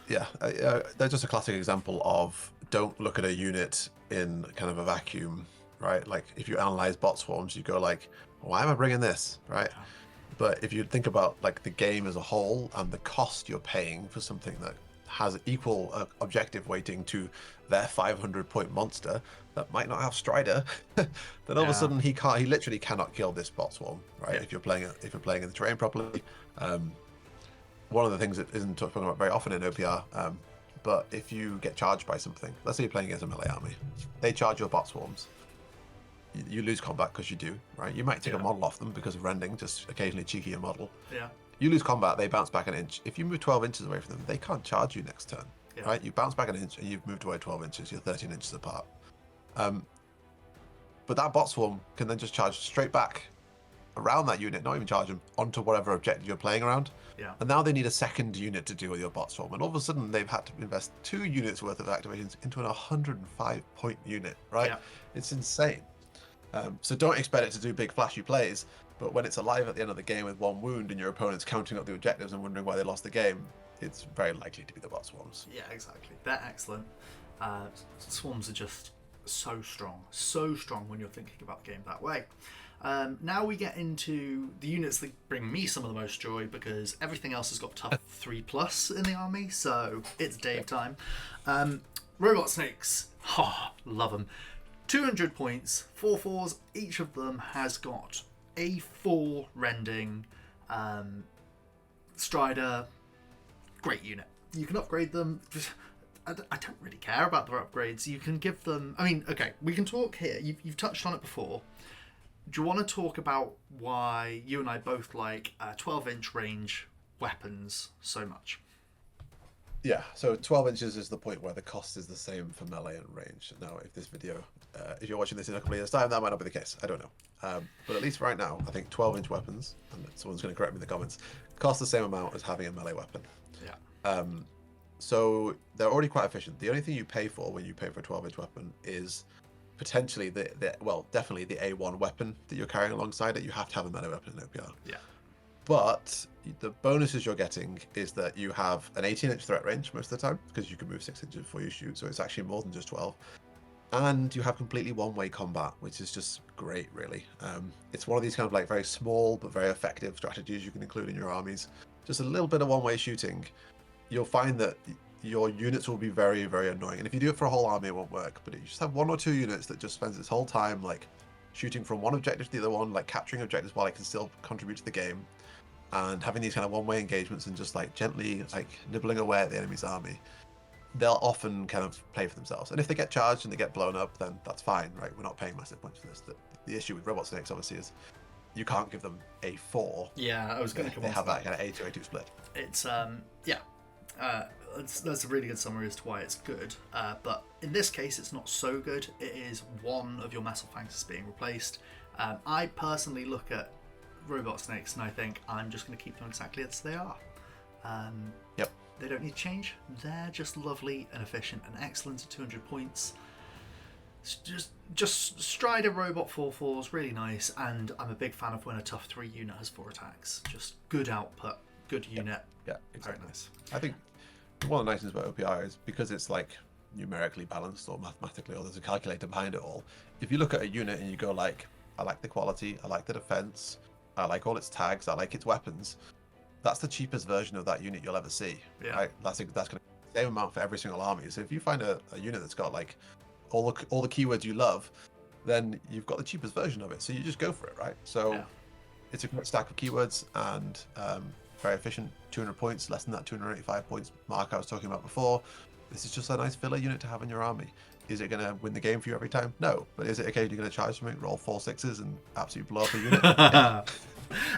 They're just a classic example of don't look at a unit in kind of a vacuum, right? Like if you analyze bot swarms, you go like, why am I bringing this, right? Yeah. But if you think about like the game as a whole and the cost you're paying for something that has equal objective weighting to their 500 point monster that might not have Strider, then all of a sudden he literally cannot kill this bot swarm, right? If you're playing in the terrain properly. One of the things that isn't talked about very often in OPR, but if you get charged by something, let's say you're playing against a melee army, they charge your bot swarms. You lose combat because you do, right? You might take a model off them because of rending, just occasionally cheeky a model. Yeah. You lose combat, they bounce back an inch. If you move 12 inches away from them, they can't charge you next turn, right? You bounce back an inch and you've moved away 12 inches, you're 13 inches apart. But that bot swarm can then just charge straight back around that unit, not even charge them, onto whatever objective you're playing around. Yeah. And now they need a second unit to deal with your bot swarm. And all of a sudden, they've had to invest 2 units worth of activations into an 105 point unit, right? Yeah. It's insane. So don't expect it to do big flashy plays, but when it's alive at the end of the game with 1 wound and your opponent's counting up the objectives and wondering why they lost the game, it's very likely to be the bot swarms. Yeah, exactly. They're excellent. Swarms are just so strong when you're thinking about the game that way. Now we get into the units that bring me some of the most joy, because everything else has got tough 3+ in the army, so it's Dave time. Robot Snakes, love them. 200 points, 4/4s, each of them has got A4 rending, Strider, great unit. You can upgrade them. I don't really care about their upgrades. You can give them... I mean, okay, we can talk here. You've touched on it before. Do you want to talk about why you and I both like 12-inch range weapons so much? Yeah, so 12 inches is the point where the cost is the same for melee and range. Now, if this video, if you're watching this in a couple of years' time, that might not be the case. I don't know. But at least right now, I think 12-inch weapons, and someone's going to correct me in the comments, cost the same amount as having a melee weapon. Yeah. So they're already quite efficient. The only thing you pay for when you pay for a 12-inch weapon is potentially definitely the A1 weapon that you're carrying alongside it. You have to have a melee weapon in OPR. Yeah. But the bonuses you're getting is that you have an 18-inch threat range most of the time, because you can move 6 inches before you shoot, so it's actually more than just 12. And you have completely one-way combat, which is just great, really. It's one of these kind of like very small but very effective strategies you can include in your armies. Just a little bit of one-way shooting. You'll find that your units will be very, very annoying. And if you do it for a whole army, it won't work. But if you just have 1 or 2 units that just spends its whole time like shooting from one objective to the other one, like capturing objectives while it can still contribute to the game, and having these kind of one-way engagements and just like gently like nibbling away at the enemy's army, they'll often kind of play for themselves. And if they get charged and they get blown up, then that's fine, right? We're not paying massive points for this. The issue with Robot Snakes, obviously, is you can't give them a 4. Yeah, I was going to come on. They have that kind of A2, A2 split. It's, yeah. That's a really good summary as to why it's good. But in this case, it's not so good. It is one of your Missile Fangs being replaced. I personally look at Robot Snakes and I think I'm just going to keep them exactly as they are. Yep. They don't need to change. They're just lovely and efficient and excellent at 200 points. Just Strider Robot 4/4s, really nice, and I'm a big fan of when a tough 3 unit has 4 attacks. Just good output, good unit. Yeah, exactly. Very nice. I think one of the nice things about OPR is because it's like numerically balanced or mathematically, or there's a calculator behind it all. If you look at a unit and you go like, I like the quality, I like the defense, I like all its tags, I like its weapons, that's the cheapest version of that unit you'll ever see. Yeah. Right? That's going to be the same amount for every single army. So if you find a unit that's got like all the keywords you love, then you've got the cheapest version of it. So you just go for it, right? So it's a great stack of keywords and very efficient. 200 points, less than that 285 points mark I was talking about before. This is just a nice filler unit to have in your army. Is it going to win the game for you every time? No. But is it occasionally going to charge something, roll 4 6s and absolutely blow up a unit? Yeah.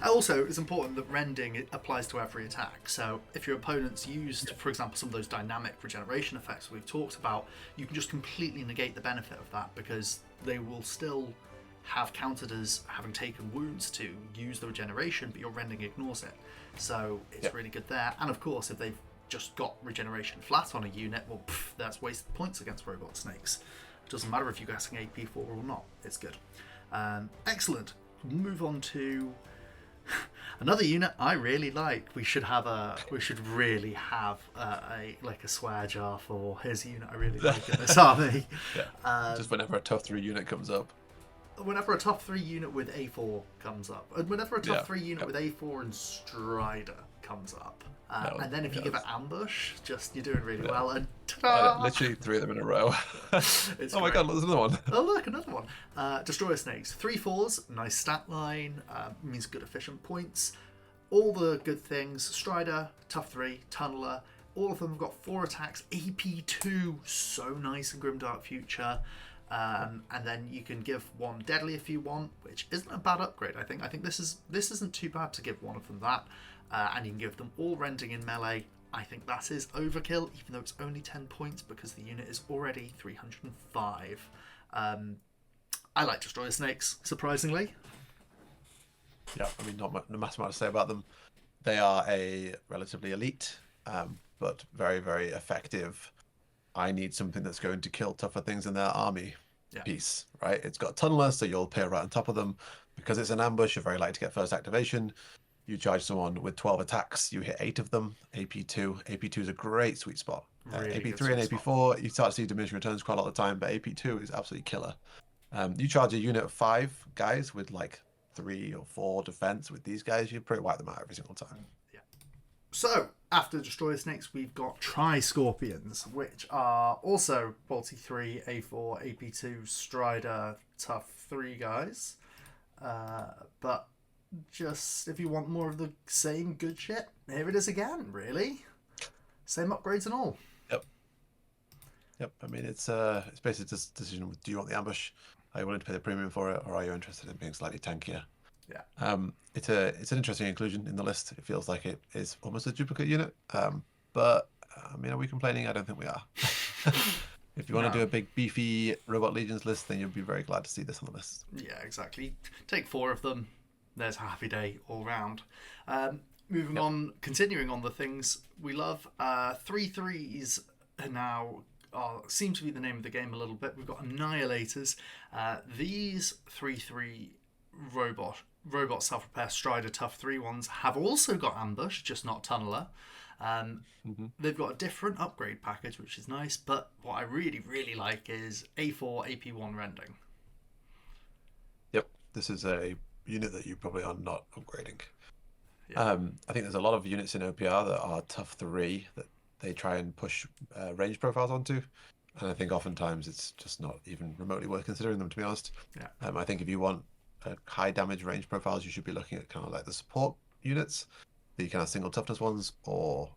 Also, it's important that rending applies to every attack. So if your opponents used, for example, some of those dynamic regeneration effects we've talked about, you can just completely negate the benefit of that, because they will still have counted as having taken wounds to use the regeneration, but your rending ignores it. So it's really good there. And of course, if they've just got regeneration flat on a unit, well, that's wasted points against Robot Snakes. It doesn't matter if you're getting AP4 or not, it's good. Excellent. Move on to another unit I really like. We should really have a swear jar for here's a unit I really like in this army. Just whenever a tough 3 unit comes up. Whenever a top 3 unit with A4 comes up, and whenever a top 3 unit with A4 and Strider comes up, and then if you give it ambush, you're doing really well. And ta-da! Literally 3 of them in a row. Oh my god, there's another one. Oh look, another one. Destroyer Snakes, 3/4s, nice stat line, means good efficient points. All the good things. Strider, tough 3, Tunneler. All of them have got 4 attacks. AP2, so nice in Grimdark Future. And then you can give 1 deadly if you want, which isn't a bad upgrade. I think this isn't too bad to give one of them that, and you can give them all rending in melee. I think that is overkill, even though it's only 10 points because the unit is already 305. I like Destroyer Snakes, surprisingly. Yeah, I mean, not much more to say about them. They are a relatively elite, but very, very effective. I need something that's going to kill tougher things in their army piece, right? It's got Tunneler, so you'll appear right on top of them. Because it's an ambush, you're very likely to get first activation. You charge someone with 12 attacks, you hit 8 of them, AP2. AP2 is a great sweet spot. Really AP3 and AP4, you start to see diminishing returns quite a lot of the time, but AP2 is absolutely killer. You charge a unit of 5 guys with like 3 or 4 defense with these guys, you pretty wipe them out every single time. Yeah. So, after Destroyer Snakes, we've got Tri-Scorpions, which are also quality 3, A4, AP2, Strider, tough 3 guys. But just if you want more of the same good shit, here it is again, really. Same upgrades and all. Yep. I mean, it's basically this decision: do you want the ambush? Are you willing to pay the premium for it, or are you interested in being slightly tankier? Yeah. It's an interesting inclusion in the list. It feels like it is almost a duplicate unit. But I mean, are we complaining? I don't think we are. If you want to do a big beefy Robot Legions list, then you'll be very glad to see this on the list. Yeah, exactly. Take 4 of them. There's a happy day all round. Moving on, continuing on the things we love. 3/3s are now seem to be the name of the game a little bit. We've got Annihilators. These 3/3 robot self-repair Strider tough 3 ones have also got ambush, just not tunneler. They've got a different upgrade package, which is nice, but what I really like is A4 AP1 rending. Yep, this is a unit that you probably are not upgrading. I think there's a lot of units in OPR that are tough 3 that they try and push range profiles onto, and I think oftentimes it's just not even remotely worth considering them, to be honest. I think if you want high damage range profiles, you should be looking at kind of like the support units, the kind of single toughness ones, or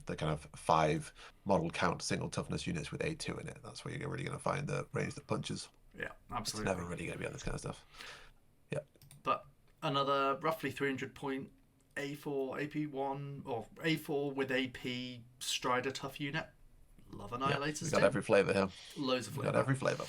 the kind of 5 model count single toughness units with A2 in it. That's where you're really going to find the range that punches. Yeah, absolutely. It's never really going to be on this kind of stuff. Yeah. But another roughly 300 point A4 AP1 or A4 with AP Strider tough unit. Love Annihilators. We've got every flavour here. Loads of flavour. Got every flavour.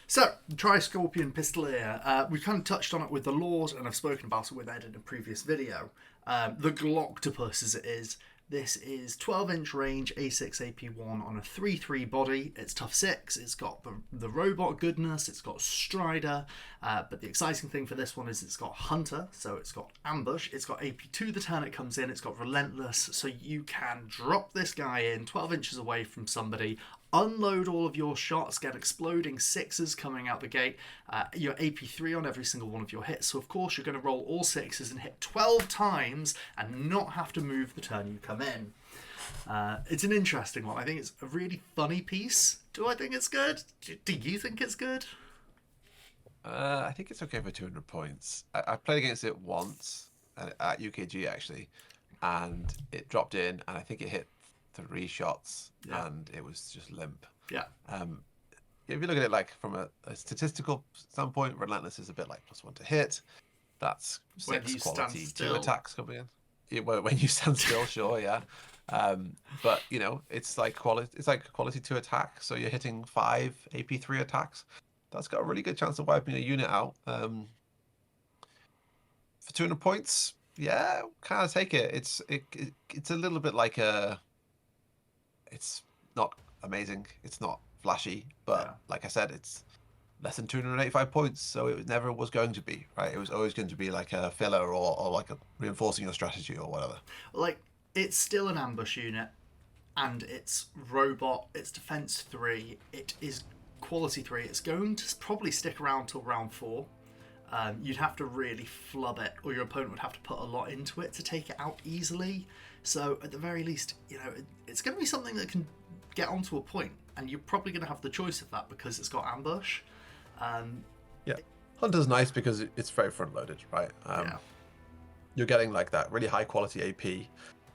So, Tri-Scorpion Pistoleer. We've kind of touched on it with the Lord, and I've spoken about it with Ed in a previous video. The Gloctopus, as it is. This is 12-inch range A6 AP1 on a 3/3 body. It's tough 6. It's got the robot goodness. It's got Strider. But the exciting thing for this one is it's got Hunter. So it's got Ambush. It's got AP2 the turn it comes in. It's got Relentless. So you can drop this guy in 12 inches away from somebody, unload all of your shots, get exploding 6s coming out the gate. You're AP3 on every single one of your hits. So of course you're going to roll all 6s and hit 12 times and not have to move the turn you come in. It's an interesting one. I think it's a really funny piece. Do I think it's good? Do you think it's good? I think it's okay for 200 points. I played against it once at UKGE actually, and it dropped in, and I think it hit 3 shots, and it was just limp. Yeah. If you look at it like from a statistical standpoint, Relentless is a bit like +1 to hit. That's 6 quality 2 attacks coming in. When you stand still, sure, yeah. But you know, it's like quality 2 attack, so you're hitting 5 AP3 attacks. That's got a really good chance of wiping a unit out. For 200 points, yeah, kind of take it. It's a little bit like a. It's not amazing. It's not flashy, but like I said, it's less than 285 points, so it never was going to be, right? It was always going to be like a filler or like a reinforcing your strategy or whatever. Like, it's still an ambush unit, and it's robot, it's defense 3, it is quality 3. It's going to probably stick around till round 4. You'd have to really flub it, or your opponent would have to put a lot into it to take it out easily. So at the very least, you know, it's going to be something that can get onto a point, and you're probably going to have the choice of that because it's got ambush. Yeah, Hunter's nice because it's very front-loaded, right? You're getting like that really high-quality AP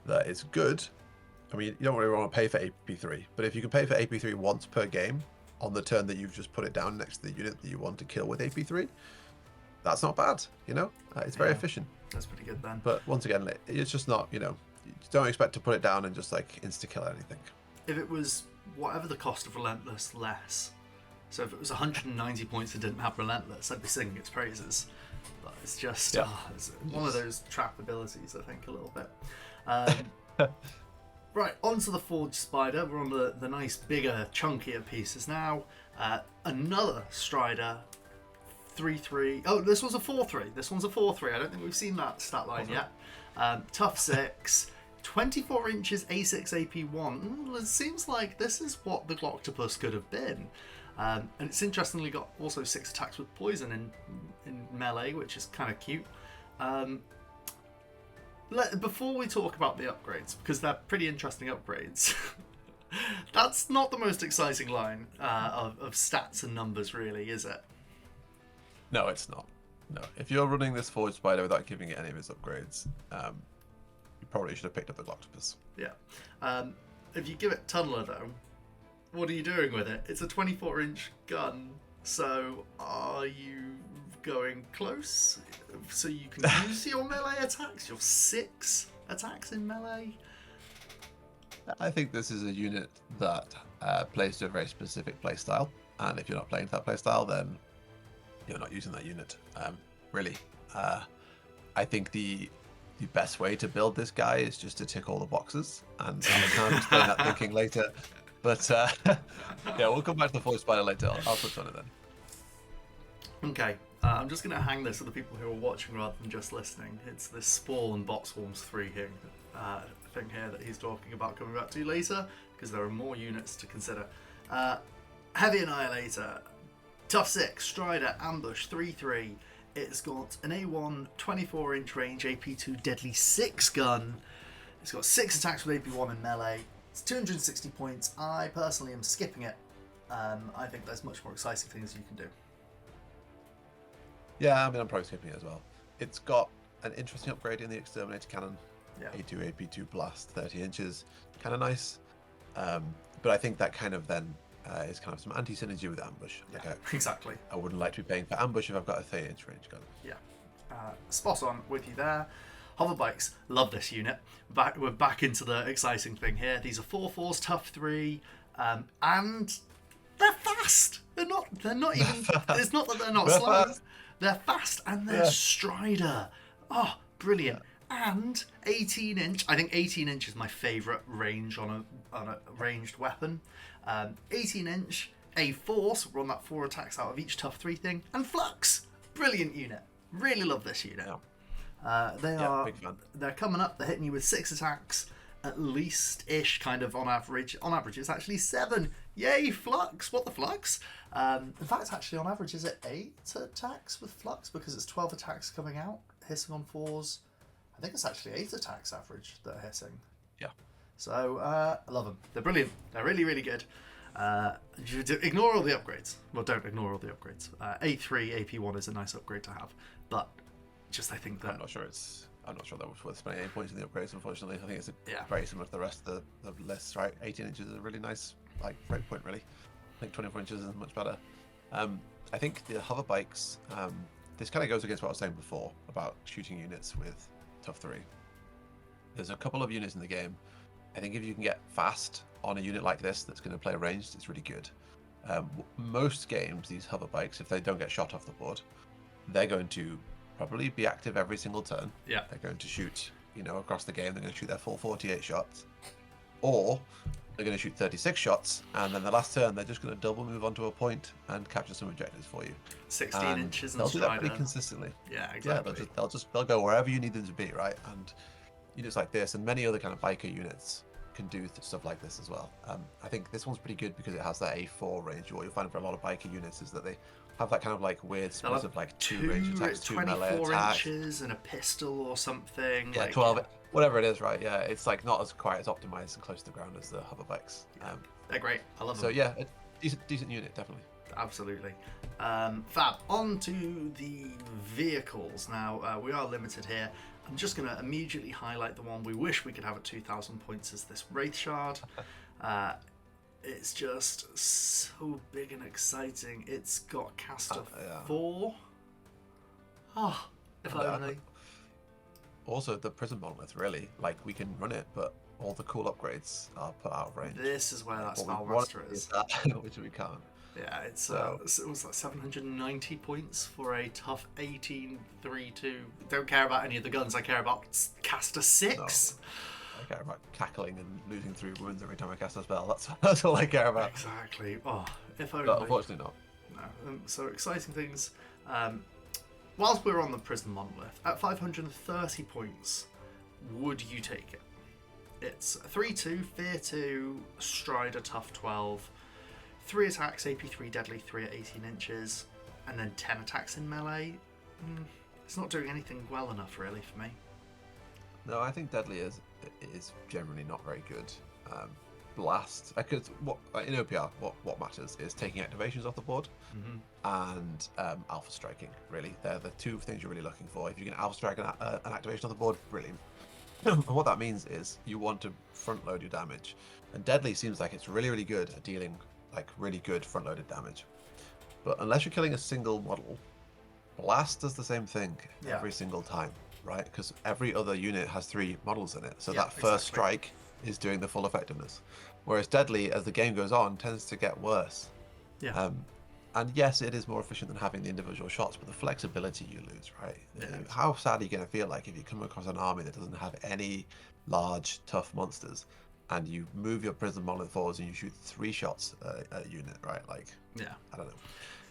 that is good. I mean, you don't really want to pay for AP3, but if you can pay for AP3 once per game on the turn that you've just put it down next to the unit that you want to kill with AP3, that's not bad, you know? It's very efficient. That's pretty good then. But once again, it's just not, you know, you don't expect to put it down and just like insta-kill anything. If it was whatever the cost of Relentless less, so if it was 190 points and didn't have Relentless, I'd be singing its praises. But it's just it's one of those trap abilities, I think, a little bit. Right, onto the Forged Spider. We're on the nice, bigger, chunkier pieces now. Another Strider, 3/3. Oh, this was a 4/3. This one's a 4/3. I don't think we've seen that stat line yet. Tough 6, 24 inches A6 AP1. It seems like this is what the Gloctopus could have been. And it's interestingly got also 6 attacks with poison, and in melee, which is kind of cute. Before we talk about the upgrades, because they're pretty interesting upgrades, that's not the most exciting line of stats and numbers, really, is it? No, it's not. No. If you're running this Forge Spider without giving it any of its upgrades, you probably should have picked up the Gloctopus. Yeah. If you give it Tunneler, though, what are you doing with it? It's a 24-inch gun, so are you going close so you can use your melee attacks, your 6 attacks in melee? I think this is a unit that plays to a very specific playstyle, and if you're not playing to that playstyle, then you're not using that unit. Really, I think the best way to build this guy is just to tick all the boxes, and I'll explain that thinking later. But yeah, we'll come back to the Forge Spider later. I'll touch on it then. Okay, I'm just going to hang this for the people who are watching rather than just listening. It's this Spore and Box Swarms 3 thing here that he's talking about coming back to later, because there are more units to consider. Heavy Annihilator, Tough 6, Strider, Ambush, 3/3. It's got an A1 24-inch range, AP2 Deadly 6 gun. It's got 6 attacks with AP1 in melee. It's 260 points. I personally am skipping it. I think there's much more exciting things you can do. Yeah, I mean, I'm probably skipping it as well. It's got an interesting upgrade in the Exterminator Cannon. Yeah. A2 AP2 Blast, 30 inches. Kind of nice. But I think that kind of then is kind of some anti-synergy with Ambush. Yeah, Like exactly. I wouldn't like to be paying for Ambush if I've got a 30-inch range gun. Yeah. Spot on with you there. Hoverbikes, love this unit. We're back into the exciting thing here. These are 4/4s, tough 3, and they're fast. They're not even. It's not that they're not slow. They're fast and they're Strider. Oh, brilliant! And 18-inch. I think 18 inch is my favourite range on a ranged weapon. 18-inch, a force. Run that 4 attacks out of each tough 3 thing, and Flux. Brilliant unit. Really love this unit. Big fan. They're coming up. They're hitting you with 6 attacks, at least-ish, kind of on average. On average, it's actually 7. Yay, Flux! What the Flux? In fact, actually, on average, is it 8 attacks with Flux because it's 12 attacks coming out, hitting on 4s. I think it's actually 8 attacks average that are hitting. Yeah. So I love them. They're brilliant. They're really, really good. Ignore all the upgrades. Well, don't ignore all the upgrades. A3 AP1 is a nice upgrade to have, but just I think that I'm not sure that was worth spending any points in the upgrades. Unfortunately, I think it's very similar to the rest of the list. Right, 18 inches is a really nice break point. Really, I think 24 inches is much better. I think the hover bikes. This kind of goes against what I was saying before about shooting units with tough 3. There's a couple of units in the game. I think if you can get fast on a unit like this that's going to play ranged, it's really good. Most games, these hover bikes, if they don't get shot off the board, they're going to probably be active every single turn. Yeah. They're going to shoot, across the game, they're going to shoot their full 48 shots. Or they're going to shoot 36 shots, and then the last turn, they're just going to double move onto a point and capture some objectives for you. 16 inches and they'll do that pretty Strider. consistently. Yeah, exactly. Yeah, they'll go wherever you need them to be, right? And units like this and many other kind of biker units can do stuff like this as well. I think this one's pretty good because it has that A4 range. What you'll find for a lot of biker units is that they have that kind of weird split of 2 range attacks, 2 melee 24 attacks. inches and a pistol or something. Yeah, 12, whatever it is, right? Yeah, it's not quite as optimized and close to the ground as the hover bikes. They're great. I love them. So yeah, a decent unit, definitely. Absolutely. Fab. On to the vehicles. Now, we are limited here. I'm just going to immediately highlight the one we wish we could have at 2,000 points is this Wraith-Shard. It's just so big and exciting. It's got caster 4. Oh, if only. Also, the prison monolith, really. We can run it, but all the cool upgrades are put out of range. This is where that What we Spellmaster is. which we can't. Yeah, it was 790 points for a tough 18-3-2. Don't care about any of the guns. I care about caster 6. No. I care about cackling and losing 3 wounds every time I cast a spell. That's all I care about. Exactly. Oh, if only. But unfortunately not. No. So exciting things. Whilst we're on the prison monolith, at 530 points, would you take it? It's 3/2, Fear 2, Strider, Tough 12. 3 attacks, AP3 Deadly 3 at 18 inches, and then 10 attacks in melee. It's not doing anything well enough, really, for me. No, I think Deadly is generally not very good. Blast, because in OPR, what matters is taking activations off the board and alpha striking. Really, they're the two things you're really looking for. If you can alpha strike an activation off the board, brilliant. And what that means is you want to front load your damage, and Deadly seems like it's really, really good at dealing like really good front loaded damage. But unless you're killing a single model, Blast does the same thing every single time, right? Because every other unit has 3 models in it, so that first strike is doing the full effectiveness. Whereas Deadly, as the game goes on, tends to get worse. Yeah. And yes, it is more efficient than having the individual shots, but the flexibility you lose, right? Yeah. How sad are you going to feel like if you come across an army that doesn't have any large, tough monsters, and you move your Prism Monolith forwards and you shoot 3 shots a unit, right? Like, I don't know.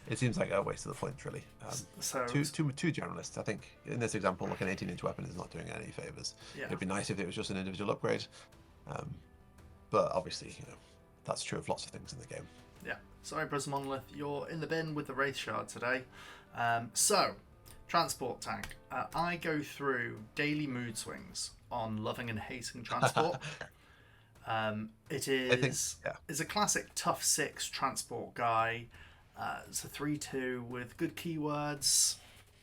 It seems like a waste of the points, really. Two generalists. I think in this example, like an 18-inch weapon is not doing it any favors. Yeah. It'd be nice if it was just an individual upgrade, but obviously, that's true of lots of things in the game. Yeah. Sorry, Prism Monolith, you're in the bin with the Wraith-Shard today. So, transport tank. I go through daily mood swings on loving and hating transport. It is it's a classic tough 6 transport guy. It's a 3/2 with good keywords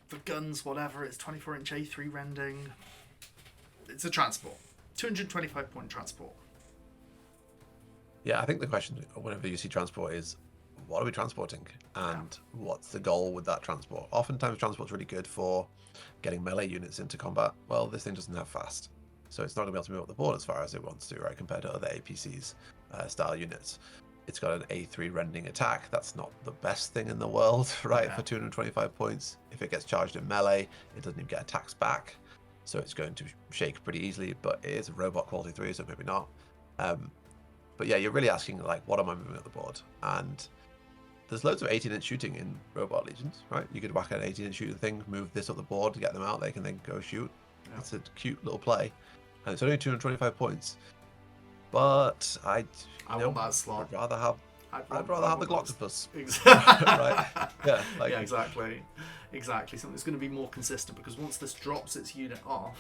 for guns, whatever. It's 24-inch A3 rending. It's a transport. 225 point transport. Yeah, I think the question whenever you see transport is, what are we transporting? And what's the goal with that transport? Oftentimes transport's really good for getting melee units into combat. Well, this thing doesn't have fast, so it's not going to be able to move up the board as far as it wants to, right, compared to other APCs style units. It's got an A3 rending attack. That's not the best thing in the world, right, for 225 points. If it gets charged in melee, it doesn't even get attacks back, so it's going to shake pretty easily, but it is a robot quality 3, so maybe not. But yeah, you're really asking, like, what am I moving up the board? And there's loads of 18-inch shooting in Robot Legions, right? You could whack an 18-inch shooting thing, move this up the board to get them out. They can then go shoot. Yeah. It's a cute little play. And it's only 225 points. But I want that slot. I'd rather have the Gloctopus. Right? Yeah, exactly. Something that's going to be more consistent, because once this drops its unit off,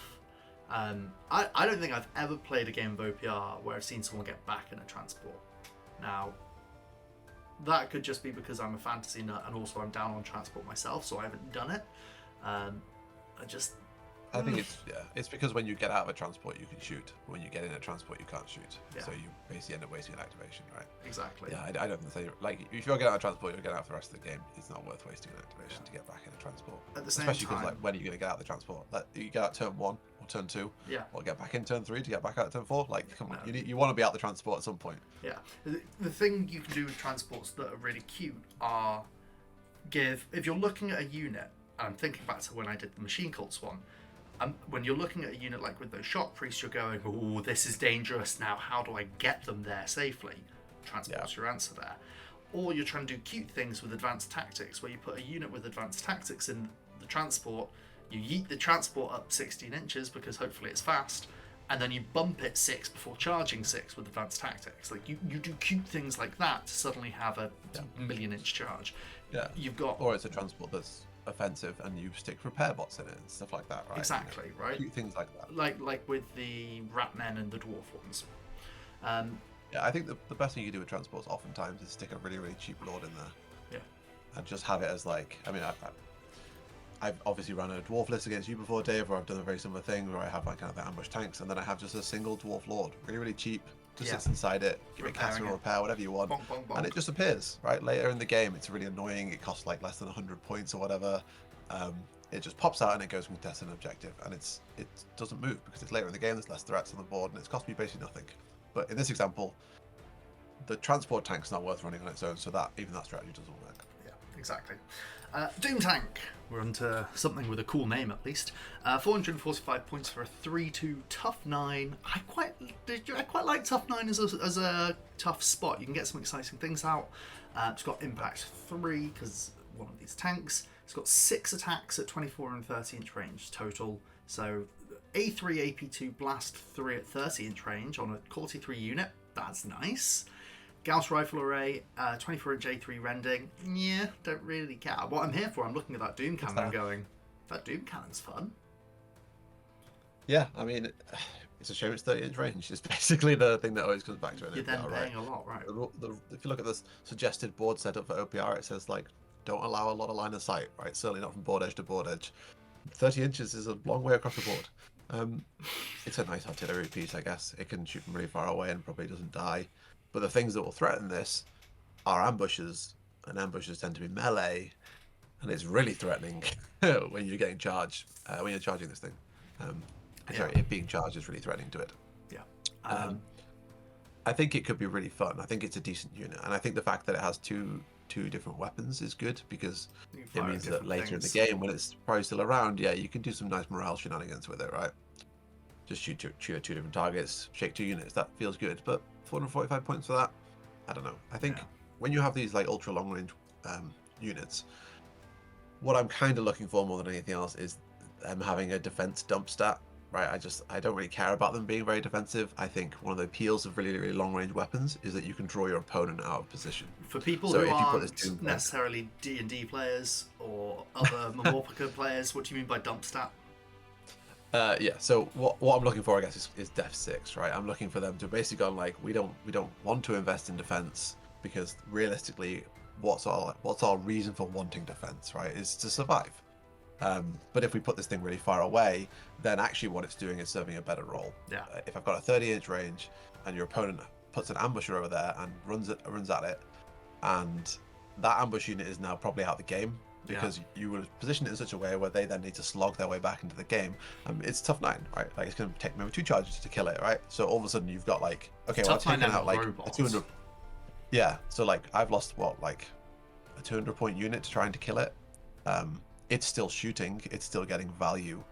I don't think I've ever played a game of OPR where I've seen someone get back in a transport. Now, that could just be because I'm a fantasy nut and also I'm down on transport myself, so I haven't done it. I think it's because when you get out of a transport you can shoot. When you get in a transport you can't shoot. Yeah. So you basically end up wasting an activation, right? Exactly. Yeah, I don't think like if you're getting out of a transport, you're getting out for the rest of the game. It's not worth wasting an activation to get back in a transport. At the same time, especially because like when are you going to get out of the transport? Like you get out turn 1 or turn 2, or get back in turn 3 to get back out turn 4. Like come on, you want to be out the transport at some point. Yeah. The thing you can do with transports that are really cute are if you're looking at a unit, and I'm thinking back to when I did the Machine Cults one. When you're looking at a unit like with those shock priests, you're going, oh, this is dangerous. Now, how do I get them there safely? Transport's your answer there. Or you're trying to do cute things with advanced tactics, where you put a unit with advanced tactics in the transport, you yeet the transport up 16 inches because hopefully it's fast, and then you bump it 6 before charging 6 with advanced tactics. Like you do cute things like that to suddenly have a million-inch charge. Yeah. Or it's a transport that's offensive and you stick repair bots in it and stuff like that, right? Exactly, right? Cute things like that. Like with the rat men and the dwarf ones. Yeah, I think the best thing you can do with transports oftentimes is stick a really, really cheap lord in there. Yeah. And just have it as like, I mean, I've obviously run a dwarf list against you before, Dave, where I've done a very similar thing where I have like kind of the ambush tanks, and then I have just a single dwarf lord, really, really cheap, just sits inside it, give it cast or repair, whatever you want, bonk, bonk, bonk. and it just appears, right? Later in the game, it's really annoying, it costs like less than 100 points or whatever, it just pops out and it goes from contest an objective, and it doesn't move because it's later in the game, there's less threats on the board, and it's cost me basically nothing. But in this example, the transport tank's not worth running on its own, so even that strategy doesn't work. Yeah, exactly. Doom Tank. We're onto something with a cool name, at least. 445 points for a 3/2 tough 9. I quite like tough 9 as a tough spot. You can get some exciting things out. It's got impact 3 because one of these tanks. It's got 6 attacks at 24 and 30-inch range total. So A3 AP2 blast 3 at 30-inch range on a quality 3 unit. That's nice. Gauss rifle array, 24-inch A3 rending. Yeah, don't really care. What I'm here for, I'm looking at that Doom camera and going, That Doom Cannon's fun. Yeah, I mean, it's a shame it's 30-inch range. It's basically the thing that always comes back to it. You're then OPR, paying right? a lot, right? If you look at the suggested board setup for OPR, it says like, don't allow a lot of line of sight, right? Certainly not from board edge to board edge. 30 inches is a long way across the board. It's a nice artillery piece, I guess. It can shoot from really far away and probably doesn't die. But the things that will threaten this are ambushes, and ambushes tend to be melee, and it's really threatening when you're getting charged, when you're charging this thing. Sorry, it being charged is really threatening to it. Yeah. I think it could be really fun. I think it's a decent unit, and I think the fact that it has two different weapons is good, because it means that later in the game, when it's probably still around, you can do some nice morale shenanigans with it, right? Just shoot at two different targets, shake 2 units. That feels good, but 445 points for that, I don't know. I think when you have these like ultra long range units, what I'm kind of looking for more than anything else is them having a defense dump stat. Right, I don't really care about them being very defensive. I think one of the appeals of really, really long-range weapons is that you can draw your opponent out of position. For people who aren't necessarily D&D players or other Mamorpica players, what do you mean by dump stat? So what I'm looking for, I guess, is Def 6, right? I'm looking for them to basically go like, we don't want to invest in defense, because realistically, what's our reason for wanting defense, right? Is to survive. But if we put this thing really far away, then actually what it's doing is serving a better role. Yeah. If I've got a 30-inch range and your opponent puts an ambusher over there and runs at it, and that ambush unit is now probably out of the game because you would position it in such a way where they then need to slog their way back into the game. It's tough 9, right? Like, it's going to take maybe 2 charges to kill it, right? So all of a sudden you've got like, okay, well, I've taken out like a 200. Yeah. So like I've lost like a 200-point unit to trying to kill it. It's still shooting, it's still getting value.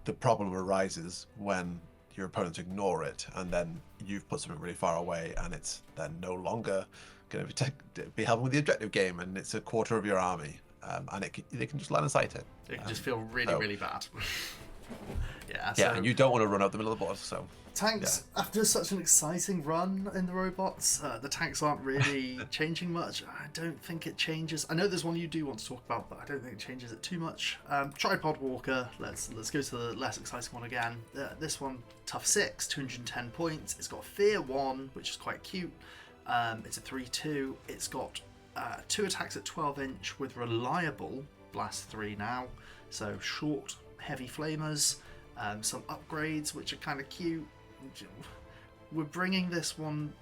The problem arises when your opponents ignore it, and then you've put something really far away, and it's then no longer going to be helping with the objective game, and it's a quarter of your army, and they can just line of sight it. It can just feel really, really bad. And you don't want to run out the middle of the board, so... Tanks, after such an exciting run in the robots, the tanks aren't really changing much. I don't think it changes. I know there's one you do want to talk about, but I don't think it changes it too much. Tripod Walker, let's go to the less exciting one again. This one, tough 6, 210 points. It's got Fear 1, which is quite cute. It's a 3/2. It's got 2 attacks at 12-inch with reliable blast 3 now. So short, heavy flamers. Some upgrades, which are kind of cute. We're bringing this one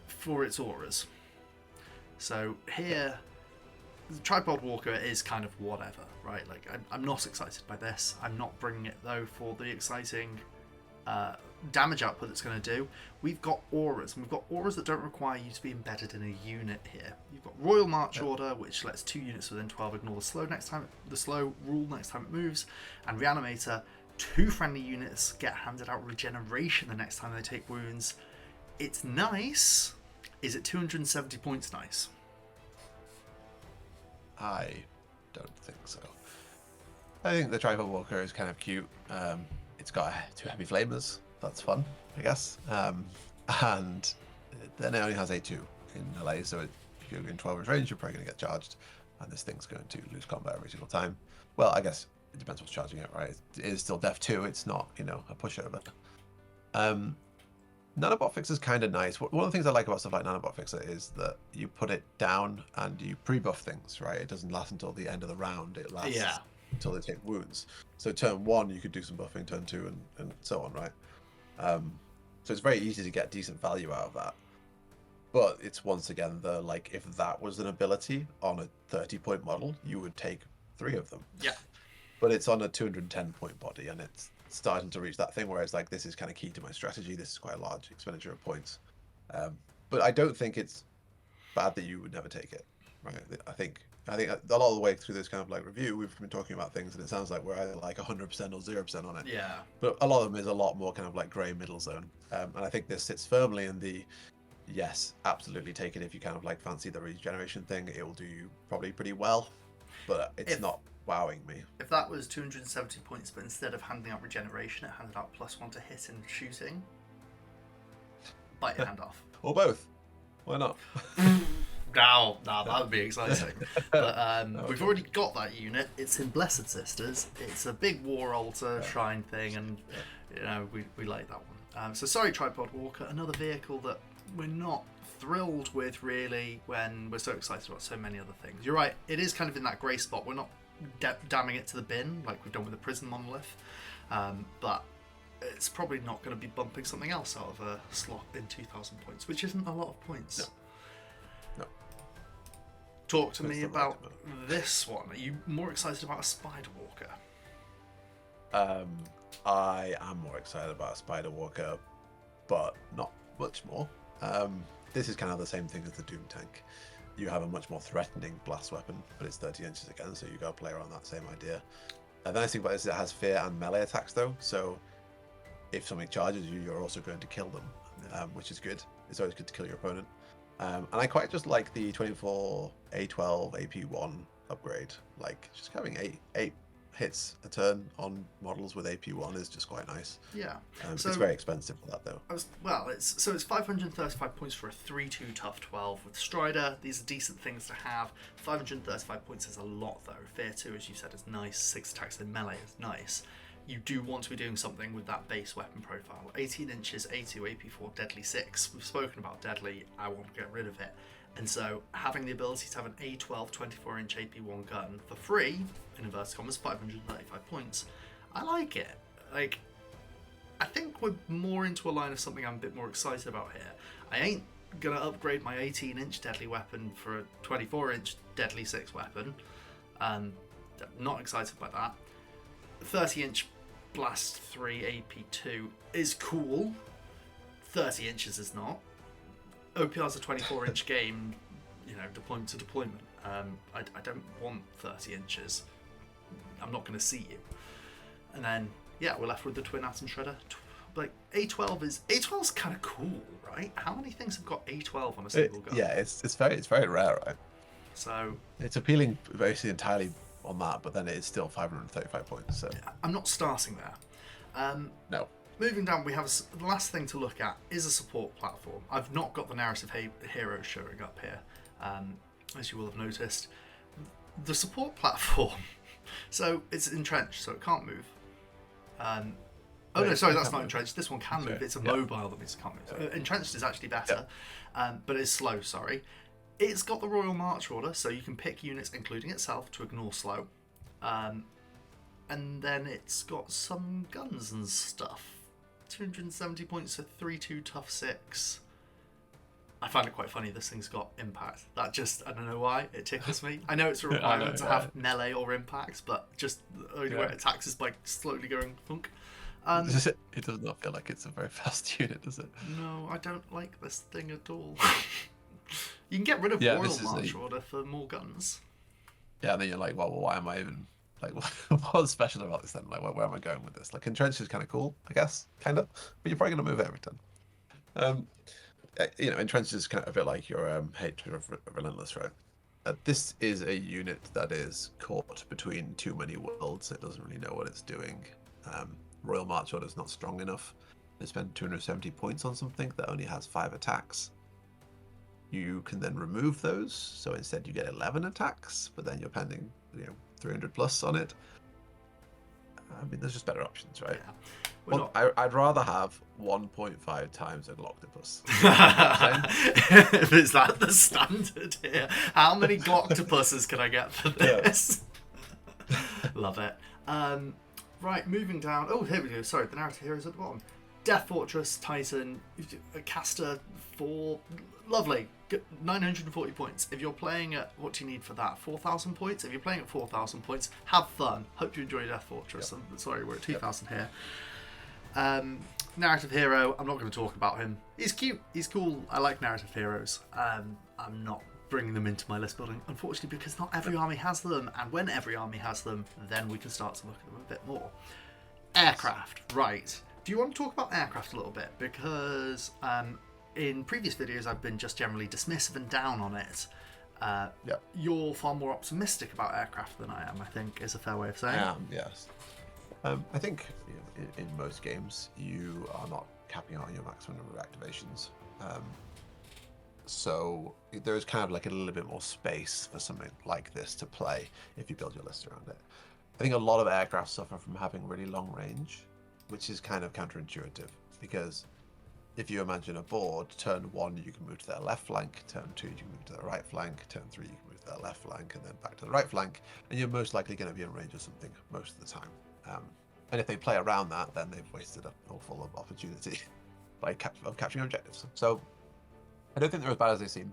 for its auras. So here, the Tripod Walker is kind of whatever, right? Like, I'm not excited by this. I'm not bringing it, though, for the exciting damage output it's going to do. We've got auras, and we've got auras that don't require you to be embedded in a unit here. You've got Royal March Order, which lets 2 units within 12 ignore the slow rule next time it moves, and Reanimator, 2 friendly units get handed out regeneration the next time they take wounds. It's nice. Is it 270 points nice? I don't think so. I think the Tripod Walker is kind of cute. It's got 2 heavy flamers. That's fun, I guess. And then it only has A2 in LA, so if you're in 12-inch range, you're probably going to get charged, and this thing's going to lose combat every single time. Well, I guess it depends what's charging it, right? It is still Def 2, it's not, a pushover. Nanobot Fixer is kind of nice. One of the things I like about stuff like Nanobot Fixer is that you put it down and you pre-buff things, right? It doesn't last until the end of the round, it lasts until they take wounds. So turn 1, you could do some buffing, turn 2, and so on, right? So it's very easy to get decent value out of that. But it's once again if that was an ability on a 30-point model, you would take 3 of them. Yeah. But it's on a 210-point body, and it's starting to reach that thing where it's like, this is kind of key to my strategy. This is quite a large expenditure of points. But I don't think it's bad that you would never take it. Right? I think a lot of the way through this kind of like review, we've been talking about things, and it sounds like we're either like 100% or 0% on it. Yeah. But a lot of them is a lot more kind of like grey middle zone. And I think this sits firmly in the, yes, absolutely take it if you kind of like fancy the regeneration thing. It will do you probably pretty well, but it's not wowing me. If that was 270 points, but instead of handing out regeneration, it handed out +1 to hit and shooting, bite your hand off. Or both. Why not? Now, that would be exciting. But we've already got that unit. It's in Blessed Sisters. It's a big War Altar shrine thing, and we like that one. So sorry, Tripod Walker, another vehicle that we're not thrilled with really when we're so excited about so many other things. You're right, it is kind of in that grey spot. We're not damning it to the bin like we've done with the Prison Monolith, but it's probably not going to be bumping something else out of a slot in 2,000 points, which isn't a lot of points. No. Talk to me about this one. Are you more excited about a Spider Walker? I am more excited about a Spider Walker, but not much more. This is kind of the same thing as the Doom Tank. You have a much more threatening blast weapon, but it's 30 inches again, so you got to play around that same idea. The nice thing about this is it has fear and melee attacks though, so if something charges you, you're also going to kill them, which is good. It's always good to kill your opponent. And I quite just like the 24 A12 AP1 upgrade. Like just having eight hits a turn on models with AP1 is just quite nice. Yeah. So it's very expensive for that though. It's 535 points for a 3/2 tough 12 with Strider. These are decent things to have. 535 points is a lot though. Fear 2, as you said, is nice. 6 attacks in melee is nice. You do want to be doing something with that base weapon profile. 18 inches, A2, AP4, Deadly 6. We've spoken about Deadly. I want to get rid of it. And so having the ability to have an A12 24-inch AP1 gun for free, in inverted commas, 535 points, I like it. Like, I think we're more into a line of something I'm a bit more excited about here. I ain't going to upgrade my 18-inch deadly weapon for a 24-inch Deadly 6 weapon. Not excited by that. 30-inch Blast 3 AP2 is cool. 30 inches is not. OPR's a 24-inch game, deployment to deployment. I don't want 30 inches. I'm not going to see you. And then, we're left with the Twin Atom Shredder. Like, A12's kind of cool, right? How many things have got A12 on a single gun? Yeah, it's very rare, right? So it's appealing basically entirely on that, but then it is still 535 points. So I'm not starting there. No. Moving down, we have the last thing to look at is a support platform. I've not got the narrative heroes showing up here, as you will have noticed. The support platform, so it's entrenched, so it can't move. No, sorry, that's not entrenched. This one can move. It's a mobile that means it can't move. So entrenched is actually better, but it's slow, sorry. It's got the Royal March Order, so you can pick units, including itself, to ignore slow. And then it's got some guns and stuff. 270 points for 3/2 tough 6. I find it quite funny this thing's got impact. That just, I don't know why, it tickles me. I know it's a requirement to have melee or impact, but just the only way it attacks is by slowly going funk. It does not feel like it's a very fast unit, does it? No, I don't like this thing at all. You can get rid of Royal March Order for more guns. Yeah, and then you're like, well, why am I even... Like, what's special about this then? Like, where am I going with this? Like, entrenched is kind of cool, I guess, kind of, but you're probably going to move it every turn. Entrenched is kind of a bit like your hatred of Relentless, right? This is a unit that is caught between too many worlds. It doesn't really know what it's doing. Royal March Order is not strong enough. They spend 270 points on something that only has 5 attacks. You can then remove those, so instead you get 11 attacks, but then you're pending, 300 plus on it. I mean, there's just better options, right? Yeah. I'd rather have 1.5 times a Gloctopus. Is that the standard here? How many Gloctopuses can I get for this? Yeah. Love it. Right, moving down. Oh, here we go. Sorry, the narrative heroes at the bottom. Death Fortress, Titan, Caster 4. Lovely. 940 points. If you're playing at, what do you need for that? 4,000 points? If you're playing at 4,000 points, have fun. Hope you enjoy Death Fortress. Yep. I'm sorry, we're at 2,000 here. Narrative hero, I'm not going to talk about him. He's cute. He's cool. I like narrative heroes. I'm not bringing them into my list building, unfortunately, because not every army has them. And when every army has them, then we can start to look at them a bit more. Aircraft. Right. Do you want to talk about aircraft a little bit? Because in previous videos, I've been just generally dismissive and down on it. You're far more optimistic about aircraft than I am, I think, is a fair way of saying. I am, yes. I think in most games, you are not capping out your maximum number of activations. So there's kind of like a little bit more space for something like this to play if you build your list around it. I think a lot of aircraft suffer from having really long range, which is kind of counterintuitive because if you imagine a board, turn 1 you can move to their left flank, turn 2 you can move to their right flank, turn 3 you can move to their left flank, and then back to the right flank, and you're most likely going to be in range of something most of the time. And if they play around that, then they've wasted an awful of opportunity by capturing objectives. So I don't think they're as bad as they seem.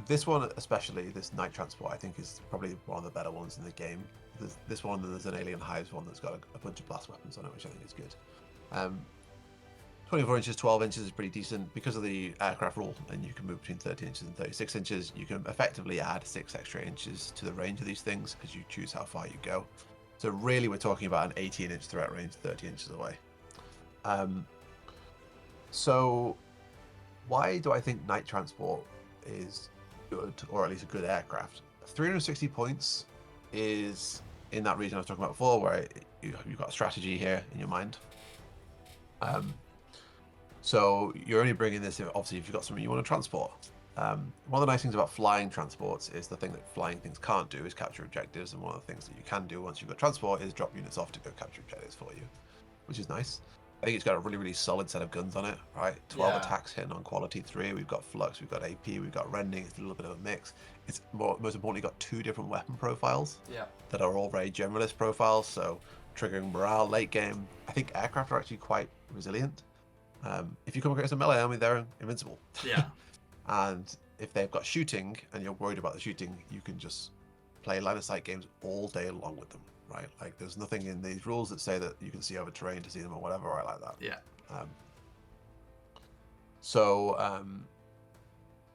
This one especially, this Night Transport, I think is probably one of the better ones in the game. There's this one, and there's an Alien Hives one that's got a bunch of blast weapons on it, which I think is good. 24 inches, 12 inches is pretty decent. Because of the aircraft rule, and you can move between 30 inches and 36 inches, you can effectively add 6 extra inches to the range of these things because you choose how far you go. So really we're talking about an 18-inch threat range 30 inches away. So why do I think Night Transport is good, or at least a good aircraft? 360 points is in that region I was talking about before, where you've got a strategy here in your mind. So you're only bringing this in, obviously, if you've got something you want to transport. One of the nice things about flying transports is the thing that flying things can't do is capture objectives, and one of the things that you can do once you've got transport is drop units off to go capture objectives for you, which is nice. I think it's got a really, really solid set of guns on it, right? 12 attacks hitting on quality 3. We've got flux, we've got AP, we've got rending. It's a little bit of a mix. It's most importantly got 2 different weapon profiles that are all very generalist profiles, so triggering morale late game. I think aircraft are actually quite resilient. If you come across a melee army, they're invincible. Yeah. And if they've got shooting and you're worried about the shooting, you can just play line of sight games all day long with them, right? Like there's nothing in these rules that say that you can see over terrain to see them or whatever, right? Like that. Yeah.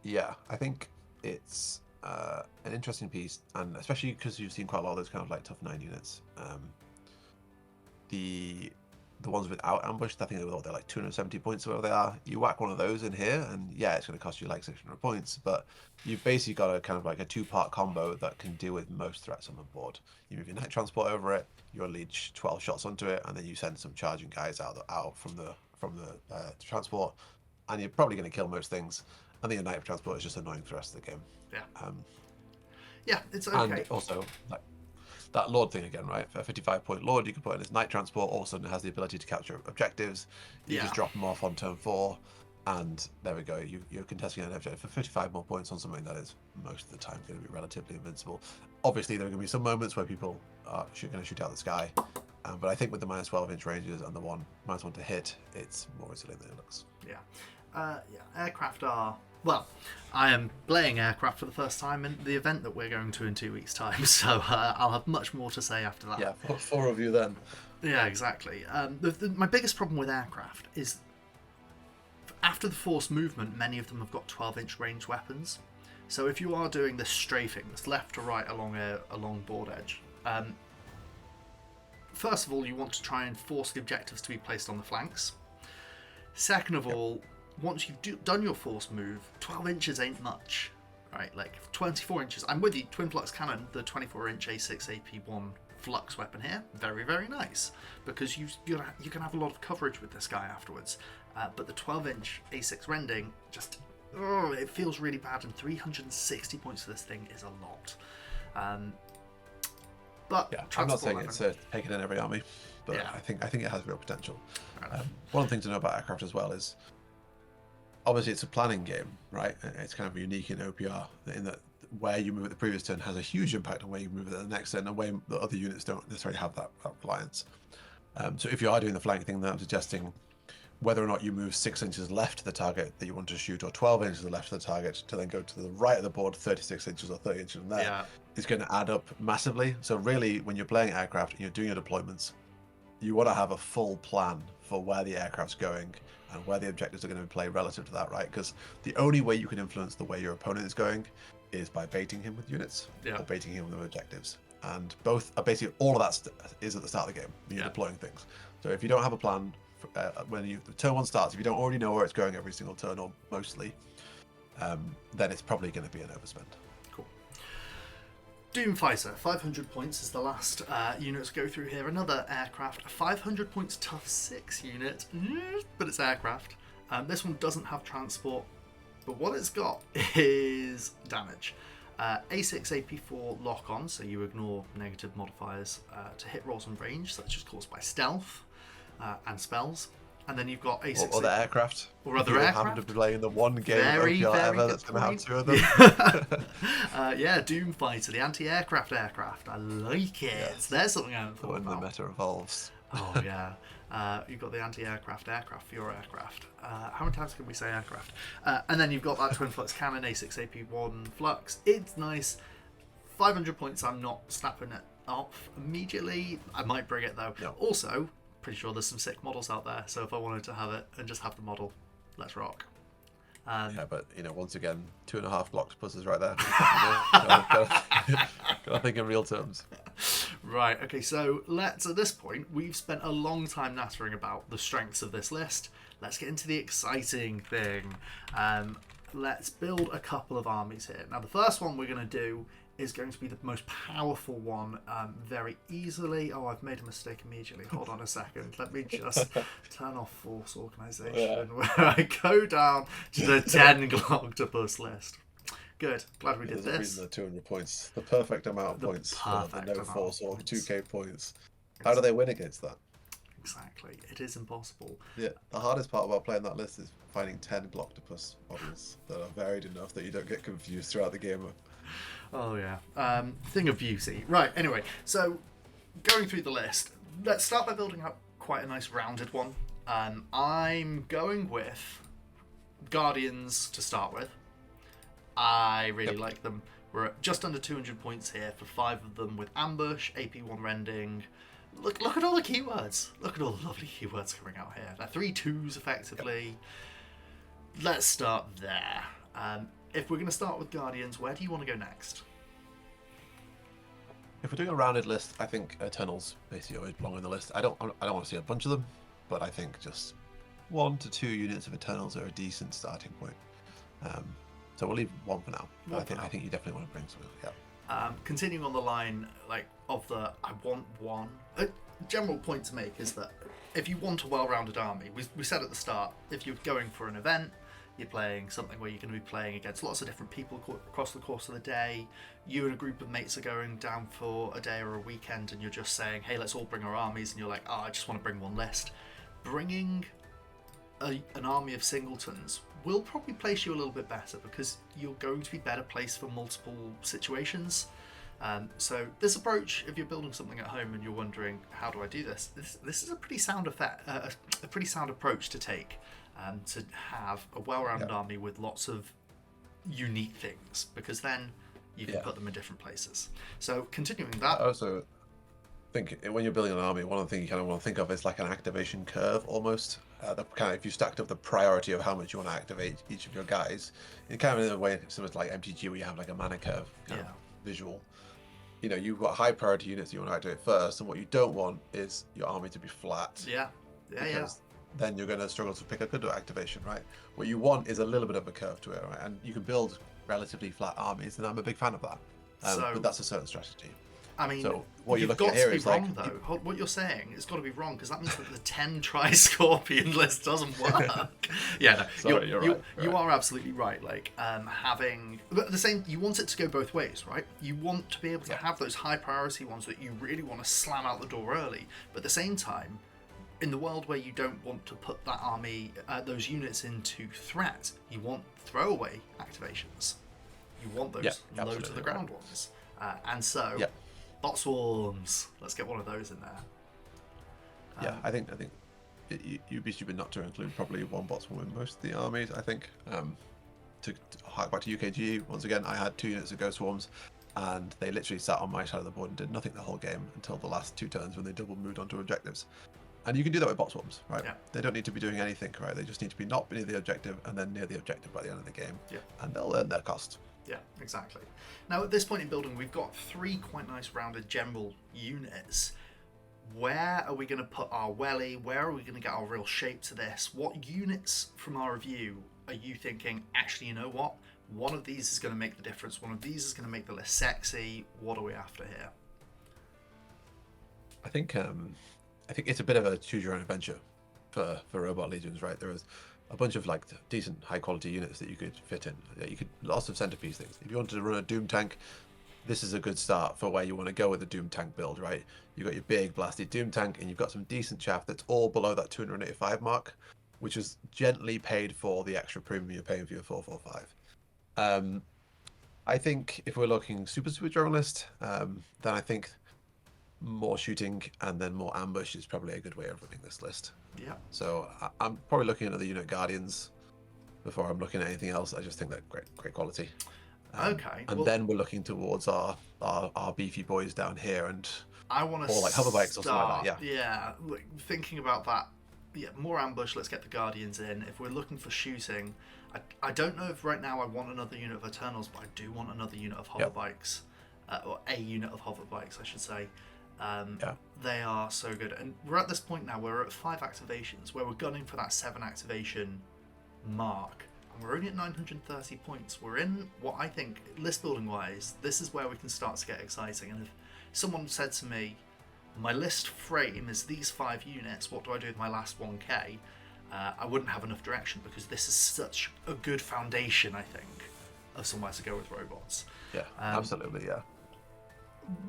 Yeah, I think it's an interesting piece, and especially because you've seen quite a lot of those kind of like tough 9 units. The ones without ambush, I think they're like 270 points, whatever they are. You whack one of those in here, and yeah, it's going to cost you like 600 points. But you've basically got a kind of like a 2-part combo that can deal with most threats on the board. You move your Night Transport over it, you unleash 12 shots onto it, and then you send some charging guys out from the transport, and you're probably going to kill most things. And then your Night Transport is just annoying for the rest of the game. Yeah. Yeah, it's okay. And also, like, that Lord thing again, right? For a 55-point Lord, you can put in his Night Transport, all of a sudden it has the ability to capture objectives. You just drop them off on turn 4, and there we go. You're contesting an objective for 55 more points on something that is most of the time going to be relatively invincible. Obviously, there are going to be some moments where people are going to shoot out the sky, but I think with the minus 12-inch ranges and the minus 1 to hit, it's more resilient than it looks. Yeah. Aircraft are... Well, I am playing aircraft for the first time in the event that we're going to in 2 weeks' time, so I'll have much more to say after that. Yeah, 4 of you then. Yeah, exactly. My biggest problem with aircraft is after the forced movement, many of them have got 12-inch range weapons. So if you are doing this strafing, this left to right along board edge, first of all, you want to try and force the objectives to be placed on the flanks. Second of all, once you've done your force move, 12 inches ain't much, right? Like 24 inches. I'm with you. Twin Flux Cannon, the 24-inch A6 AP1 flux weapon here, very, very nice, because you can have a lot of coverage with this guy afterwards. But the 12-inch A6 rending just it feels really bad, and 360 points for this thing is a lot. But yeah, I'm not saying it's taken in every army, but I think it has real potential. One thing to know about aircraft as well is, obviously, it's a planning game, right? It's kind of unique in OPR in that where you move at the previous turn has a huge impact on where you move at the next turn, and where the other units don't necessarily have that reliance. So if you are doing the flank thing, then I'm suggesting whether or not you move 6 inches left to the target that you want to shoot, or 12 inches left to the target to then go to the right of the board, 36 inches or 30 inches from there, is going to add up massively. So really, when you're playing aircraft and you're doing your deployments, you want to have a full plan for where the aircraft's going and where the objectives are going to play relative to that, right? Because the only way you can influence the way your opponent is going is by baiting him with units or baiting him with objectives. And both are basically, all of that is at the start of the game when you're deploying things. So if you don't have a plan when the turn 1 starts, if you don't already know where it's going every single turn, or mostly, then it's probably going to be an overspend. Cool. Doomfighter, 500 points is the last unit to go through here. Another aircraft, 500 points tough 6 unit, but it's aircraft. This one doesn't have transport. But what it's got is damage. A6, AP4 lock on, so you ignore negative modifiers to hit rolls and range, such as caused by stealth and spells. And then you've got A6. Or other aircraft. Or other aircraft. Happen to be playing the one game very, of OPR very ever that's going to have two of them. Yeah, Doomfighter, the anti-aircraft aircraft. I like it. Yes. There's something I haven't thought about. When the meta evolves. Oh, yeah. You've got the anti-aircraft aircraft for your aircraft. How many times can we say aircraft? And then you've got that twin flux cannon, A6 AP1 flux. It's nice. 500 points, I'm not snapping it off immediately. I might bring it though. No. Also, pretty sure there's some sick models out there. So if I wanted to have it and just have the model, let's rock. Yeah, but once again, 2.5 blocks plus is right there. Gotta think in real terms. Right, okay, so at this point, we've spent a long time nattering about the strengths of this list. Let's get into the exciting thing. Let's build a couple of armies here. Now, the first one we're going to do is going to be the most powerful one very easily. Oh, I've made a mistake immediately. Hold on a second. Let me just turn off Force Organisation where I go down to the 10 octopus list. Good. Glad we did this. Reason the 200 points. The perfect amount of points for the no force or 2k points. How do they win against that? Exactly. It is impossible. Yeah. The hardest part about playing that list is finding 10 Gloctopus models that are varied enough that you don't get confused throughout the game. Oh, yeah. Thing of beauty. Right, anyway. So, going through the list, let's start by building up quite a nice rounded one. I'm going with Guardians to start with. I really like them. We're at just under 200 points here for 5 of them with Ambush, AP1 Rending. Look at all the keywords. Look at all the lovely keywords coming out here. They're 3 2s effectively. Let's start there. If we're going to start with Guardians, where do you want to go next? If we're doing a rounded list, I think Eternals basically always belong on the list. I don't want to see a bunch of them, but I think just 1 to 2 units of Eternals are a decent starting point. So we'll leave 1 for now. But I think you definitely want to bring some. Yeah. Continuing on the line of the I want one. A general point to make is that if you want a well-rounded army, we said at the start, if you're going for an event, you're playing something where you're going to be playing against lots of different people across the course of the day. You and a group of mates are going down for a day or a weekend, and you're just saying, "Hey, let's all bring our armies," and you're like, "Oh, I just want to bring one list." Bringing an army of singletons will probably place you a little bit better because you're going to be better placed for multiple situations. So this approach, if you're building something at home and you're wondering how do I do this, this is a pretty sound a pretty sound approach to take, to have a well-rounded army with lots of unique things, because then you can put them in different places. So continuing that. I also think when you're building an army, one of the things you kind of want to think of is like an activation curve almost. If you stacked up the priority of how much you want to activate each of your guys, in kind of in a way similar to like MTG where you have like a mana curve kind of visual. You've got high priority units you want to activate first, and what you don't want is your army to be flat. Because then you're going to struggle to pick a good activation, right? What you want is a little bit of a curve to it, right? And you can build relatively flat armies, and I'm a big fan of that. But that's a certain strategy. I mean, so what you're looking at here is wrong, though. What you're saying has got to be wrong, because that means that the 10 Tri-Scorpion list doesn't work. You're right. You are absolutely right. Like having, but at the same, you want it to go both ways, right? You want to be able to have those high priority ones that you really want to slam out the door early, but at the same time, in the world where you don't want to put that army, those units into threat, you want throwaway activations. You want those low to the ground ones, and so. Bot swarms. Let's get one of those in there. I think you'd be stupid not to include probably one bot swarm in most of the armies. I think to hark back to UKGE once again, I had 2 units of ghost swarms, and they literally sat on my side of the board and did nothing the whole game until the last 2 turns when they double moved onto objectives. And you can do that with bot swarms, right? They don't need to be doing anything, right? They just need to be not near the objective and then near the objective by the end of the game, and they'll earn their cost. Yeah, exactly. Now, at this point in building, we've got 3 quite nice rounded general units. Where are we going to put our welly? Where are we going to get our real shape to this? What units from our review are you thinking, actually, you know what? One of these is going to make the difference. One of these is going to make the list sexy. What are we after here? I think it's a bit of a choose your own adventure for Robot Legions, right? There is a bunch of like decent high quality units that you could fit in. You could lots of centerpiece things. If you wanted to run a Doom tank, this is a good start for where you want to go with the Doom tank build, right? You've got your big blasted Doom tank, and you've got some decent chaff that's all below that 285 mark, which is gently paid for the extra premium you're paying for your 445. I think if we're looking super generalist, then I think more shooting and then more ambush is probably a good way of running this list. Yeah. So I'm probably looking at the unit guardians before I'm looking at anything else. I just think that great quality. Okay. And then we're looking towards our beefy boys down here, and I want to like hover bikes or something like that. Yeah. Look, thinking about that. Yeah, more ambush. Let's get the guardians in. If we're looking for shooting, I don't know if right now I want another unit of Eternals, but I do want another unit of hover bikes, or a unit of hover bikes, I should say. They are so good, and we're at this point now. We're at 5 activations, where we're gunning for that 7 activation mark, and we're only at 930 points. We're in what I think, list building wise, this is where we can start to get exciting. And if someone said to me, my list frame is these 5 units, what do I do with my last 1k? I wouldn't have enough direction, because this is such a good foundation, I think, of somewhere to go with robots. Yeah, absolutely, yeah.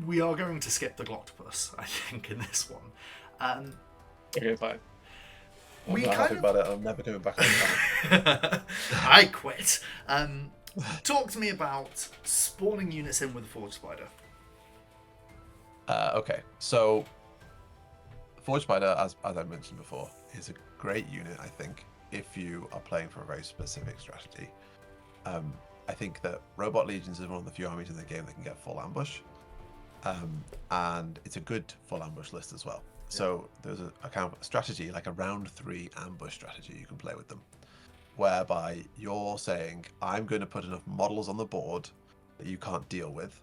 We are going to skip the Gloctopus, I think, in this one. Okay, fine. I'm We not kind happy of... about it. I'm never coming back on time. I quit. Talk to me about spawning units in with a Forge Spider. Okay, so Forge Spider, as I mentioned before, is a great unit, I think, if you are playing for a very specific strategy. I think that Robot Legions is one of the few armies in the game that can get full ambush. And it's a good full ambush list as well. So there's a kind of strategy, like a round 3 ambush strategy you can play with them, whereby you're saying, I'm going to put enough models on the board that you can't deal with,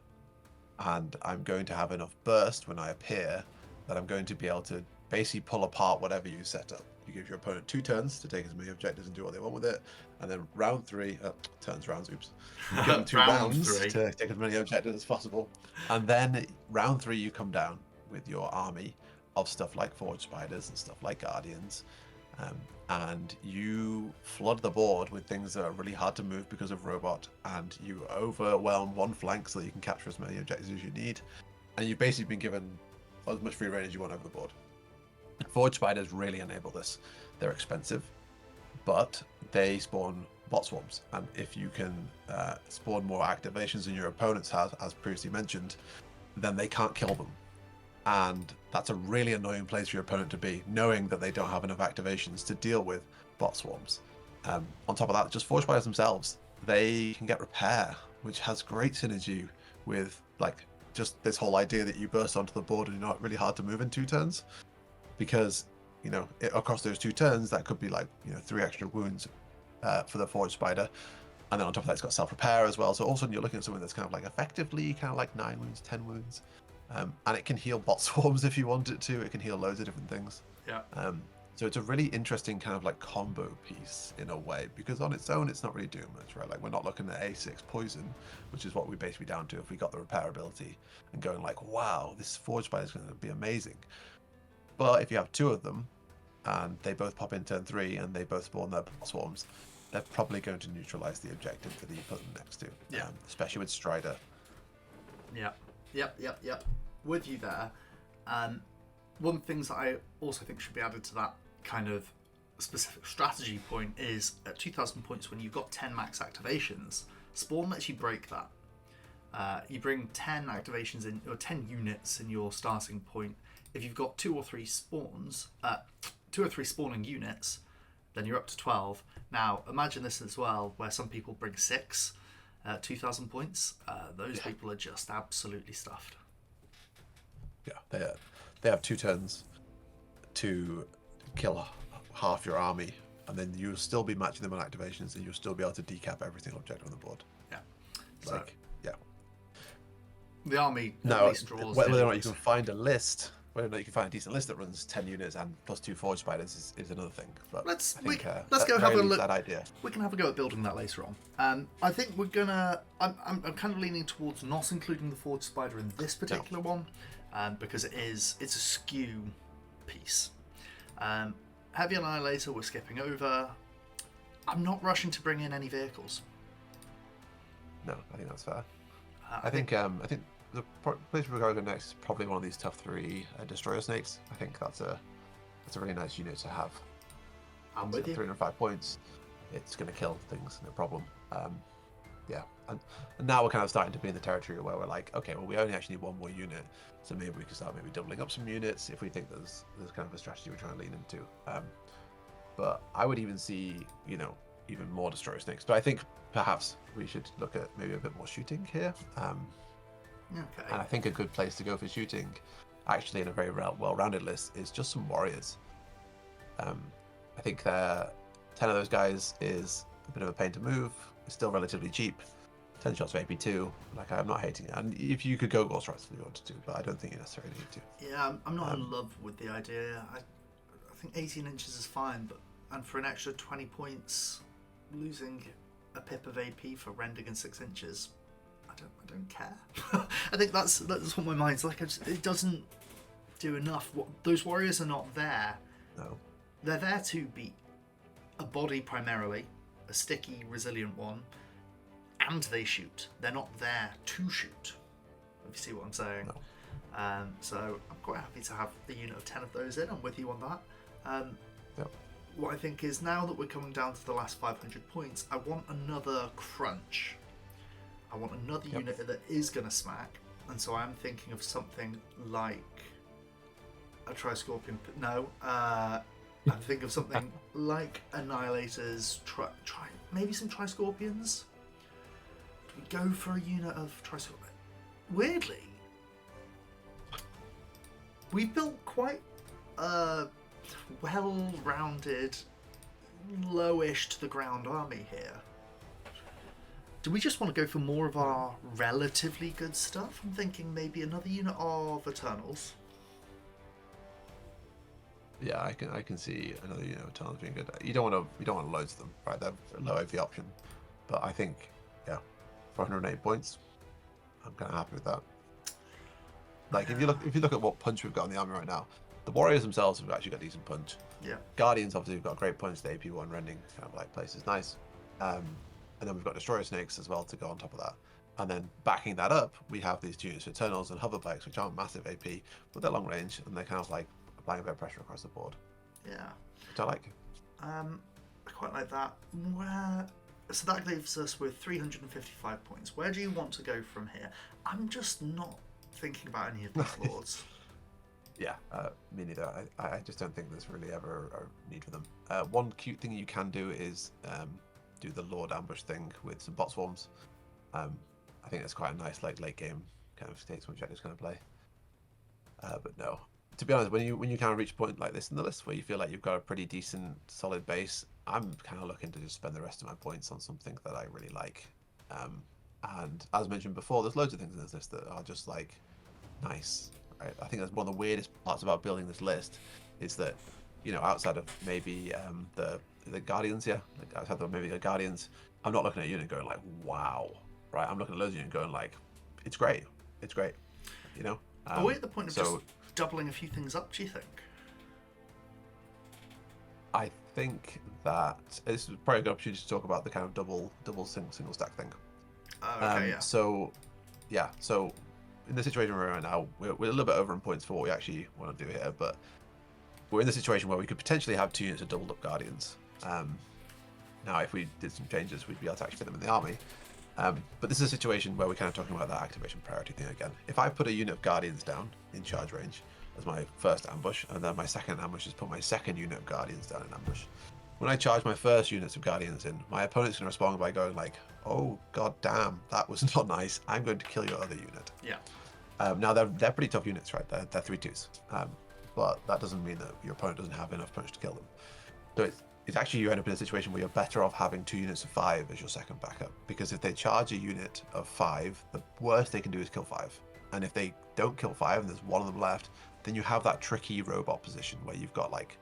and I'm going to have enough burst when I appear that I'm going to be able to basically pull apart whatever you set up. You give your opponent 2 turns to take as many objectives and do what they want with it, and then round 3, rounds, oops. You give them 2 rounds to take as many objectives as possible, and then round 3 you come down with your army of stuff like Forge Spiders and stuff like Guardians, and you flood the board with things that are really hard to move because of robot, and you overwhelm one flank so that you can capture as many objectives as you need, and you've basically been given as much free reign as you want over the board. Forge Spiders really enable this. They're expensive, but they spawn bot swarms, and if you can spawn more activations than your opponents has, as previously mentioned, then they can't kill them. And that's a really annoying place for your opponent to be, knowing that they don't have enough activations to deal with bot swarms. On top of that, just Forge Spiders themselves, they can get repair, which has great synergy with like just this whole idea that you burst onto the board and you're not really hard to move in 2 turns. Because, you know, across those 2 turns, that could be like, 3 extra wounds for the Forge Spider. And then on top of that, it's got self-repair as well. So all of a sudden you're looking at something that's kind of like effectively kind of like 9 wounds, 10 wounds. And it can heal bot swarms if you want it to. It can heal loads of different things. Yeah. So it's a really interesting kind of like combo piece in a way, because on its own, it's not really doing much, right? Like we're not looking at A6 poison, which is what we basically down to if we got the repair ability and going like, wow, this Forge Spider is going to be amazing. But if you have 2 of them and they both pop in turn 3 and they both spawn their bot swarms, they're probably going to neutralize the objective that you put them next to. Yeah. Especially with Strider. Yeah. Yep. With you there. One of the things that I also think should be added to that kind of specific strategy point is at 2,000 points, when you've got 10 max activations, Spawn lets you break that. You bring 10 activations in, or 10 units in your starting point. If you've got 2 or 3 spawns, 2 or 3 spawning units, then you're up to 12. Now, imagine this as well, where some people bring 6 at 2,000 points. Those people are just absolutely stuffed. Yeah, they have 2 turns to kill half your army, and then you'll still be matching them on activations, and you'll still be able to decap every single objective on the board. Yeah. The army at least draws. Whether or not you can find a list, whether or not you can find a decent list that runs 10 units and plus 2 Forge Spiders is another thing. But let's go have a look. That idea. We can have a go at building that later on. I think we're gonna. I'm kind of leaning towards not including the Forge Spider in this particular one, because it's a skew piece. Heavy Annihilator we're skipping over. I'm not rushing to bring in any vehicles. No, I think that's fair. I think the place we're going to go next is probably one of these tough 3 destroyer snakes. I think that's a really nice unit to have. I'm with you. 305 points. It's going to kill things, no problem. Yeah, and now we're kind of starting to be in the territory where we're like, okay, well, we only actually need 1 more unit, so maybe we can start doubling up some units if we think there's kind of a strategy we're trying to lean into. But I would even see, even more destroyer snakes. But I think perhaps we should look at maybe a bit more shooting here. Okay. And I think a good place to go for shooting, actually in a very well-rounded list, is just some warriors. I think 10 of those guys is a bit of a pain to move. It's still relatively cheap. 10 shots of AP2. Like, I'm not hating it. And if you could go Ghost Strikes if you wanted to, but I don't think you necessarily need to. Yeah, I'm not in love with the idea. I think 18 inches is fine, and for an extra 20 points, losing a pip of AP for rending in 6 inches, I don't care. I think that's what my mind's like. It doesn't do enough. Those warriors are not there. No. They're there to beat a body primarily, a sticky, resilient one, and they shoot. They're not there to shoot, if you see what I'm saying. No. So I'm quite happy to have the unit of 10 of those in. I'm with you on that. Yep. What I think is, now that we're coming down to the last 500 points, I want another crunch. I want another unit that is going to smack, and so I'm thinking of something like a Tri-Scorpion. No, I'm thinking of something like Annihilators. Maybe some Tri-Scorpions. Do we go for a unit of Tri-Scorpion? Weirdly, we built quite a well-rounded, lowish to the ground army here. Do we just want to go for more of our relatively good stuff? I'm thinking maybe another unit of Eternals. Yeah, I can see another unit of Eternals being good. You don't want loads of them, right? They're a low AV option, but I think for 108 points, I'm kind of happy with that. Like, if you look at what punch we've got in the army right now, the warriors themselves have actually got decent punch. Yeah. Guardians obviously have got great punch. The AP1 rending kind of like place is nice. And then we've got destroyer snakes as well to go on top of that. And then backing that up, we have these units of Eternals and hoverbikes, which aren't massive AP, but they're long range and they're kind of like applying a bit of pressure across the board. Yeah. Which I like. I quite like that. So that leaves us with 355 points. Where do you want to go from here? I'm just not thinking about any of these lords. Yeah, me neither. I just don't think there's really ever a need for them. One cute thing you can do is do the Lord ambush thing with some bot swarms. I think it's quite a nice late game kind of take some objectives kind of play. But no, to be honest, when you kind of reach a point like this in the list where you feel like you've got a pretty decent solid base, I'm kind of looking to just spend the rest of my points on something that I really like. And as mentioned before, there's loads of things in this list that are just like nice. Right? I think that's one of the weirdest parts about building this list is that, outside of maybe the Guardians, outside of maybe the Guardians, I'm not looking at a unit going like, wow, right? I'm looking at loads of units going like, it's great, Are we at the point of just doubling a few things up, do you think? I think that this is probably a good opportunity to talk about the kind of double single stack thing. Okay, yeah. So in the situation we're in right now, we're a little bit over in points for what we actually want to do here, but we're in the situation where we could potentially have 2 units of doubled up Guardians. Now, if we did some changes, we'd be able to actually fit them in the army. But this is a situation where we're kind of talking about that activation priority thing again. If I put a unit of Guardians down in charge range as my first ambush, and then my second ambush is put my second unit of Guardians down in ambush, when I charge my first units of Guardians in, my opponent's going to respond by going like, oh, god damn, that was not nice. I'm going to kill your other unit. Yeah. Now, they're pretty tough units, right? They're 3/2s. But that doesn't mean that your opponent doesn't have enough punch to kill them. So it's actually, you end up in a situation where you're better off having 2 units of 5 as your second backup. Because if they charge a unit of 5, the worst they can do is kill 5. And if they don't kill 5 and there's one of them left, then you have that tricky robot position where you've got like,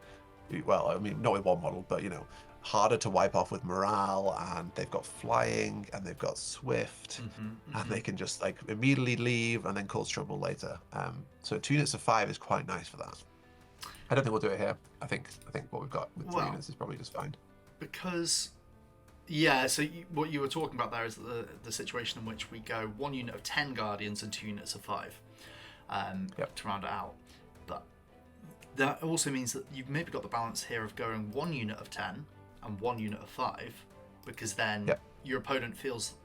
well, I mean, not with one model, but harder to wipe off with morale, and they've got flying and they've got swift, and they can just like immediately leave and then cause trouble later. So 2 units of 5 is quite nice for that. I don't think we'll do it here. I think what we've got with 3 units is probably just fine. Because Yeah, so what you were talking about there is the situation in which we go 1 unit of 10 Guardians and 2 units of 5 to round it out. But that also means that you've maybe got the balance here of going 1 unit of 10 and 1 unit of 5, because then your opponent feels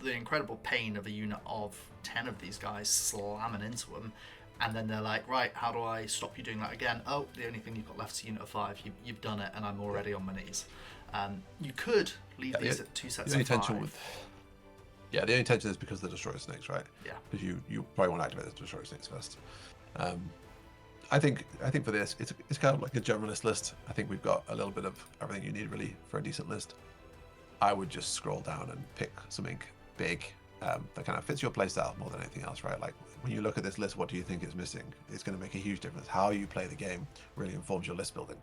the incredible pain of a unit of 10 of these guys slamming into them, and then they're like, right, how do I stop you doing that again? Oh, the only thing you've got left is a unit of 5. You've done it, and I'm already on my knees. You could leave these at 2 sets of 5. The only tension is because of the Destroyer Snakes, right? Yeah. Because you probably want to activate the Destroyer Snakes first. I think for this, it's kind of like a generalist list. I think we've got a little bit of everything you need really for a decent list. I would just scroll down and pick something big that kind of fits your playstyle more than anything else, right? Like when you look at this list, what do you think is missing? It's going to make a huge difference. How you play the game really informs your list building.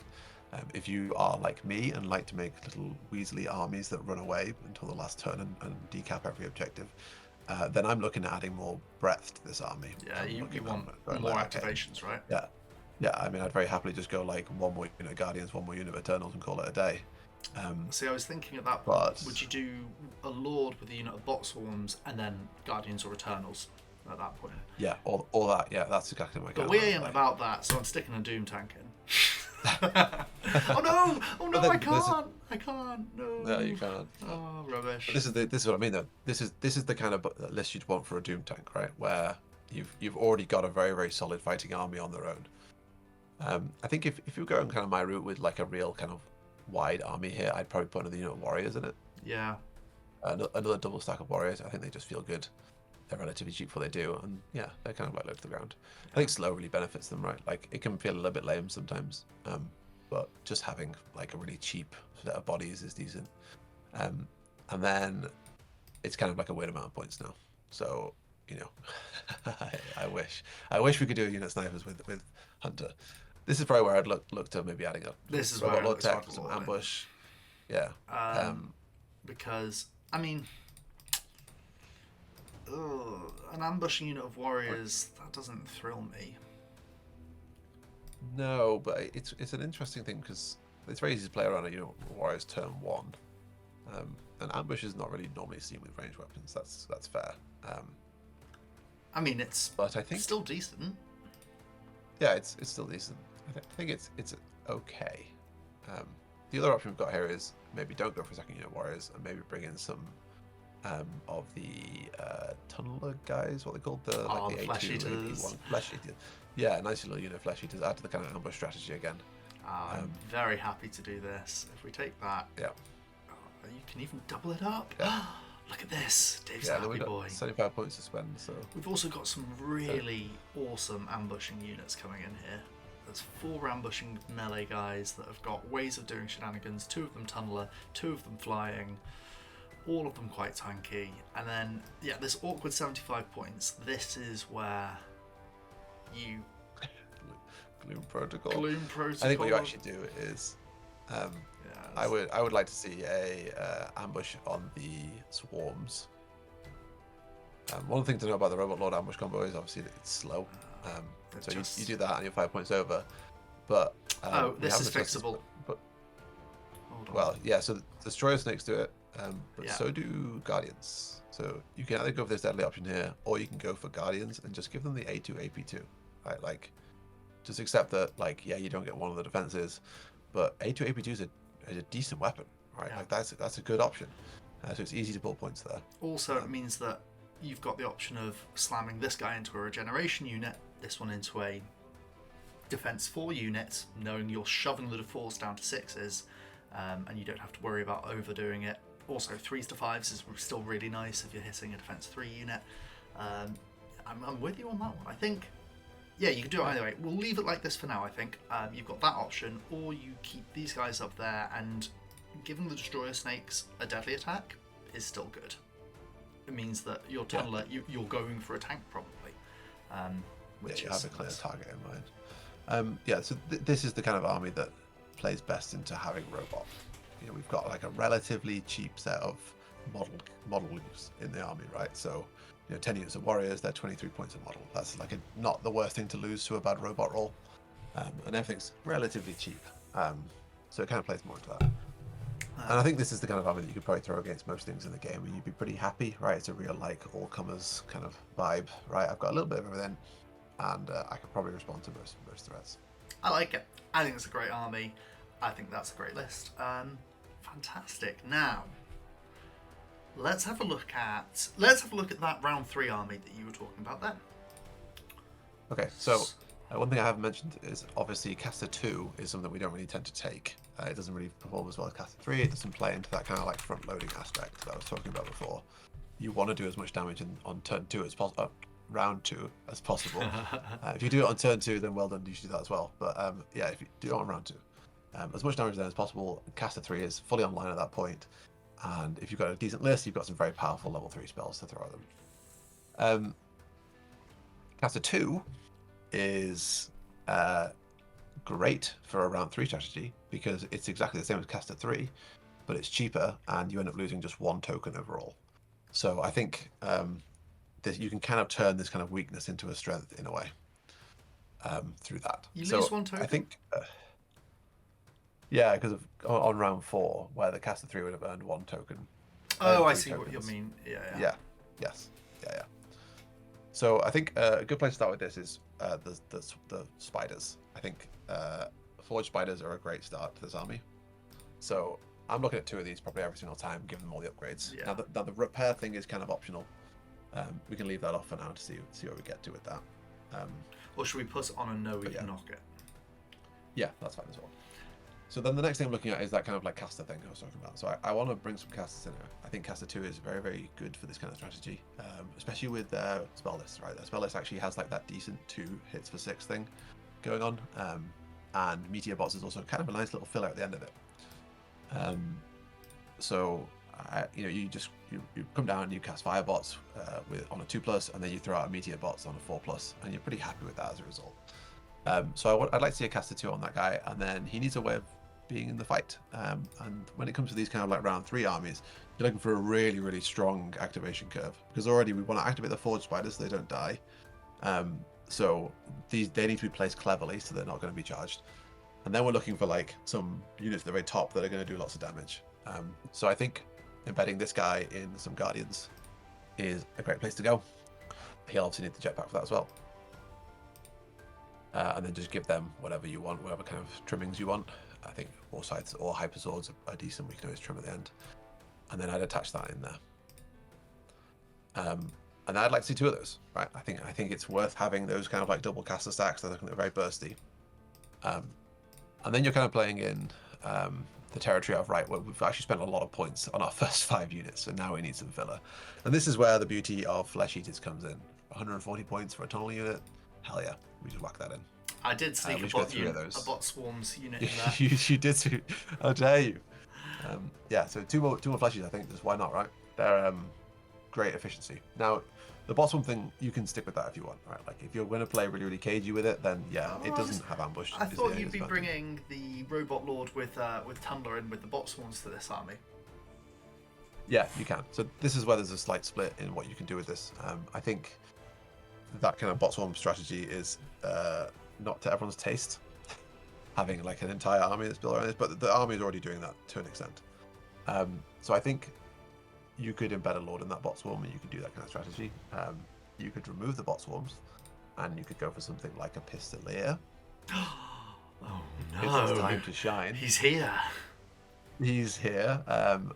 If you are like me and like to make little Weasley armies that run away until the last turn and decap every objective, then I'm looking at adding more breadth to this army. Yeah, you want more activations, right? Yeah. I mean, I'd very happily just go like 1 more unit of Guardians, 1 more unit of Eternals, and call it a day. See, I was thinking at that point, would you do a Lord with a unit of Bot Swarms and then Guardians or Eternals at that point? Yeah, all that. Yeah, that's exactly my. But we ain't about that, so I'm sticking a Doom Tank in. Oh no! I can't. No, you can't. Oh, rubbish. But this is what I mean though. This is the kind of list you'd want for a Doom Tank, right? Where you've already got a very, very solid fighting army on their own. I think if you're going kind of my route with like a real kind of wide army here, I'd probably put another unit of Warriors in it. Yeah. Another double stack of Warriors. I think they just feel good. They're relatively cheap for what they do, and yeah, they're kind of like low to the ground. I think slow really benefits them, right? Like it can feel a little bit lame sometimes, but just having like a really cheap set of bodies is decent. And then it's kind of like a weird amount of points now. So I wish we could do a unit snipers with Hunter. This is probably where I'd look to maybe adding up. This is where I'd tech, some ambush. Yeah. Because I mean. An ambushing unit of Warriors, that doesn't thrill me. No, but it's an interesting thing because it's very easy to play around a unit of Warriors turn 1. And ambush is not really normally seen with ranged weapons. That's fair. I mean, but I think still decent. Yeah, it's still decent. I think it's okay. The other option we've got here is maybe don't go for second unit Warriors and maybe bring in some of the tunneler guys, what they called the Flesh Eaters. Flesh Eaters. Yeah, nice little unit of Flesh Eaters. Add to the kind of ambush strategy again. I'm very happy to do this. If we take that, you can even double it up. Yeah. Look at this, Dave's a happy boy. 75 points to spend. So we've also got some really awesome ambushing units coming in here. There's 4 ambushing melee guys that have got ways of doing shenanigans. 2 of them tunneler, 2 of them flying. All of them quite tanky, and then this awkward 75 points. This is where you Gloom Protocol. I think what you actually do is, I would like to see a ambush on the swarms. One thing to know about the Robot Lord ambush combo is obviously that it's slow, so you do that and you're 5 points over. But this is fixable. Well, yeah. So the Destroyer Snakes do it. But so do Guardians. So you can either go for this deadly option here, or you can go for Guardians and just give them the A2, AP2. Right? Like, just accept that, like, you don't get one of the defenses, but A2, AP2 is a decent weapon, right? Like, that's a good option. So it's easy to pull points there. Also, it means that you've got the option of slamming this guy into a regeneration unit, this one into a defense 4 unit, knowing you're shoving the force down to 6s, and you don't have to worry about overdoing it. Also, 3s to 5s is still really nice if you're hitting a defense 3 unit. I'm with you on that one. I think, you can do it either way. We'll leave it like this for now, I think. You've got that option, or you keep these guys up there, and giving the Destroyer Snakes a deadly attack is still good. It means that your tunneler, you're going for a tank probably. Which you have a clear target in mind. So this is the kind of army that plays best into having robot. We've got like a relatively cheap set of models in the army, right? So 10 units of Warriors, they're 23 points a model. That's like not the worst thing to lose to a bad robot roll, and everything's relatively cheap, so it kind of plays more into that. And I think this is the kind of army that you could probably throw against most things in the game, and you'd be pretty happy, right? It's a real, like, all-comers kind of vibe, right? I've got a little bit of everything, and I could probably respond to most threats. I like it. I think it's a great army. I think that's a great list. Fantastic. Now, let's have a look at that round 3 army that you were talking about then. Okay, so one thing I haven't mentioned is obviously Caster 2 is something we don't really tend to take. It doesn't really perform as well as Caster 3. It doesn't play into that kind of like front-loading aspect that I was talking about before. You want to do as much damage on turn 2 as possible, round 2 as possible. If you do it on turn 2, then well done, you should do that as well. But yeah, if you do it on round 2, as much damage then as possible. Caster 3 is fully online at that point, and if you've got a decent list, you've got some very powerful level 3 spells to throw at them. Caster 2 is great for a round 3 strategy because it's exactly the same as Caster 3, but it's cheaper and you end up losing just 1 token overall. So I think that you can kind of turn this kind of weakness into a strength in a way through that. You lose 1 token? I think, yeah, because on round 4, where the Caster 3 would have earned 1 token. Oh, I see what you mean. Yeah. Yeah. So I think a good place to start with this is the spiders. I think forged spiders are a great start to this army. So I'm looking at 2 of these probably every single time, giving them all the upgrades. Yeah. Now the repair thing is kind of optional. We can leave that off for now to see what we get to with that. Or should we put it on a no we can knock it? Yeah, that's fine as well. So then the next thing I'm looking at is that kind of like caster thing I was talking about. So I want to bring some casters in here. I think caster 2 is very, very good for this kind of strategy, especially with their spell list, right? Their spell list actually has like that decent 2 hits for 6 thing going on. And Meteor Bots is also kind of a nice little filler at the end of it. You come down and you cast Fire Bots on a 2+, and then you throw out a Meteor Bots on a 4+, and you're pretty happy with that as a result. So I'd like to see a caster 2 on that guy, and then he needs a way of being in the fight. And when it comes to these kind of like round 3 armies, you're looking for a really, really strong activation curve, because already we want to activate the forged spiders so they don't die. So they need to be placed cleverly so they're not going to be charged. And then we're looking for like some units at the very top that are going to do lots of damage. So I think embedding this guy in some guardians is a great place to go. He'll obviously need the jetpack for that as well. And then just give them whatever you want, whatever kind of trimmings you want. I think all sides or hyper swords are decent. We can always trim at the end, and then I'd attach that in there. And I'd like to see 2 of those, right? I think it's worth having those kind of like double caster stacks that are very bursty. And then you're kind of playing in the territory of, right, well, we've actually spent a lot of points on our first 5 units, and now we need some filler. And this is where the beauty of Flesh Eaters comes in. 140 points for a tunnel unit. Hell yeah, we just whack that in. I did sneak a bot swarms unit in there. you did too. How dare you? Yeah, so two more fleshies, I think. Just why not, right? They're great efficiency. Now, the bot swarm thing, you can stick with that if you want, right? Like if you're going to play really, really cagey with it, then yeah, it doesn't have ambush. I thought you'd be bringing the robot lord with Tumbler in with the bot swarms to this army. Yeah, you can. So this is where there's a slight split in what you can do with this. I think that kind of bot swarm strategy is not to everyone's taste, having like an entire army that's built around this, but the army is already doing that to an extent. So I think you could embed a lord in that bot swarm, and you could do that kind of strategy. You could remove the bot swarms, and you could go for something like a Pistoleer. Oh no! It's time to shine. He's here. He's here.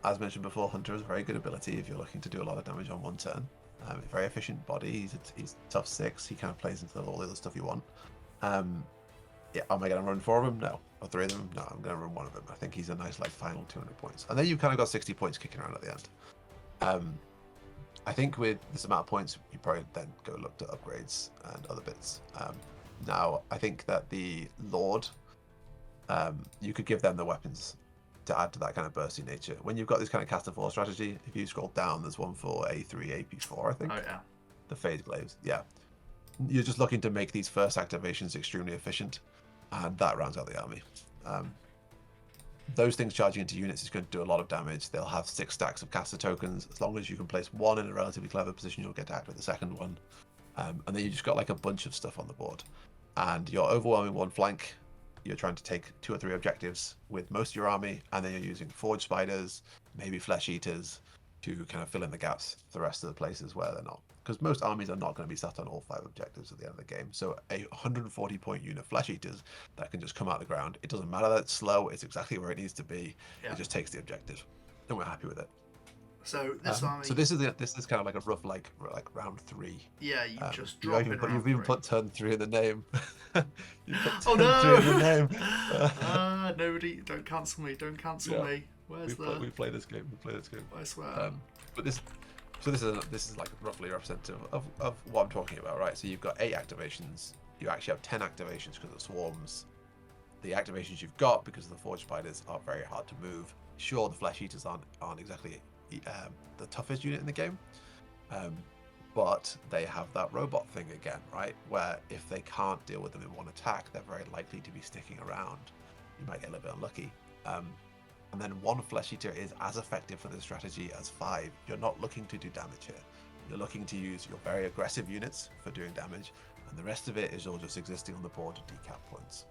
As mentioned before, Hunter is a very good ability if you're looking to do a lot of damage on one turn. Very efficient body. He's tough 6. He kind of plays into all the other stuff you want. Yeah, am I going to run 4 of them? No. Or 3 of them? No, I'm going to run 1 of them. I think he's a nice like final 200 points. And then you've kind of got 60 points kicking around at the end. I think with this amount of points, you probably then go look to upgrades and other bits. Now, I think that the Lord, you could give them the weapons to add to that kind of bursty nature. When you've got this kind of caster 4 strategy, if you scroll down, there's one for A3, AP4, I think. Oh, yeah. The Phase Glaives, yeah. You're just looking to make these first activations extremely efficient, and that rounds out the army. Those things charging into units is going to do a lot of damage. They'll have 6 stacks of caster tokens. As long as you can place 1 in a relatively clever position, you'll get to activate the second one. And then you just got like a bunch of stuff on the board. And you're overwhelming 1 flank, you're trying to take 2 or 3 objectives with most of your army, and then you're using Forge Spiders, maybe Flesh Eaters, to kind of fill in the gaps for the rest of the places where they're not. Because most armies are not going to be sat on all 5 objectives at the end of the game. So a 140-point unit of Flesh Eaters that can just come out of the ground. It doesn't matter that it's slow. It's exactly where it needs to be. Yeah. It just takes the objective, and we're happy with it. So this army. So this is kind of like a rough like round 3. Yeah, you just drop in round You've even 3. put turn 3 in the name. You put Oh turn no! 3 in the name. Nobody, don't cancel me. Don't cancel me. Where's we play this game. We play this game. I swear. But this is like roughly representative of what I'm talking about, right? So you've got 8 activations. You actually have 10 activations because of swarms. The activations you've got because of the Forge Spiders are very hard to move. Sure, the Flesh Eaters aren't exactly the toughest unit in the game, but they have that robot thing again, right? Where if they can't deal with them in one attack, they're very likely to be sticking around. You might get a little bit unlucky. And then 1 Flesh Eater is as effective for this strategy as 5. You're not looking to do damage here. You're looking to use your very aggressive units for doing damage, and the rest of it is all just existing on the board to decap points.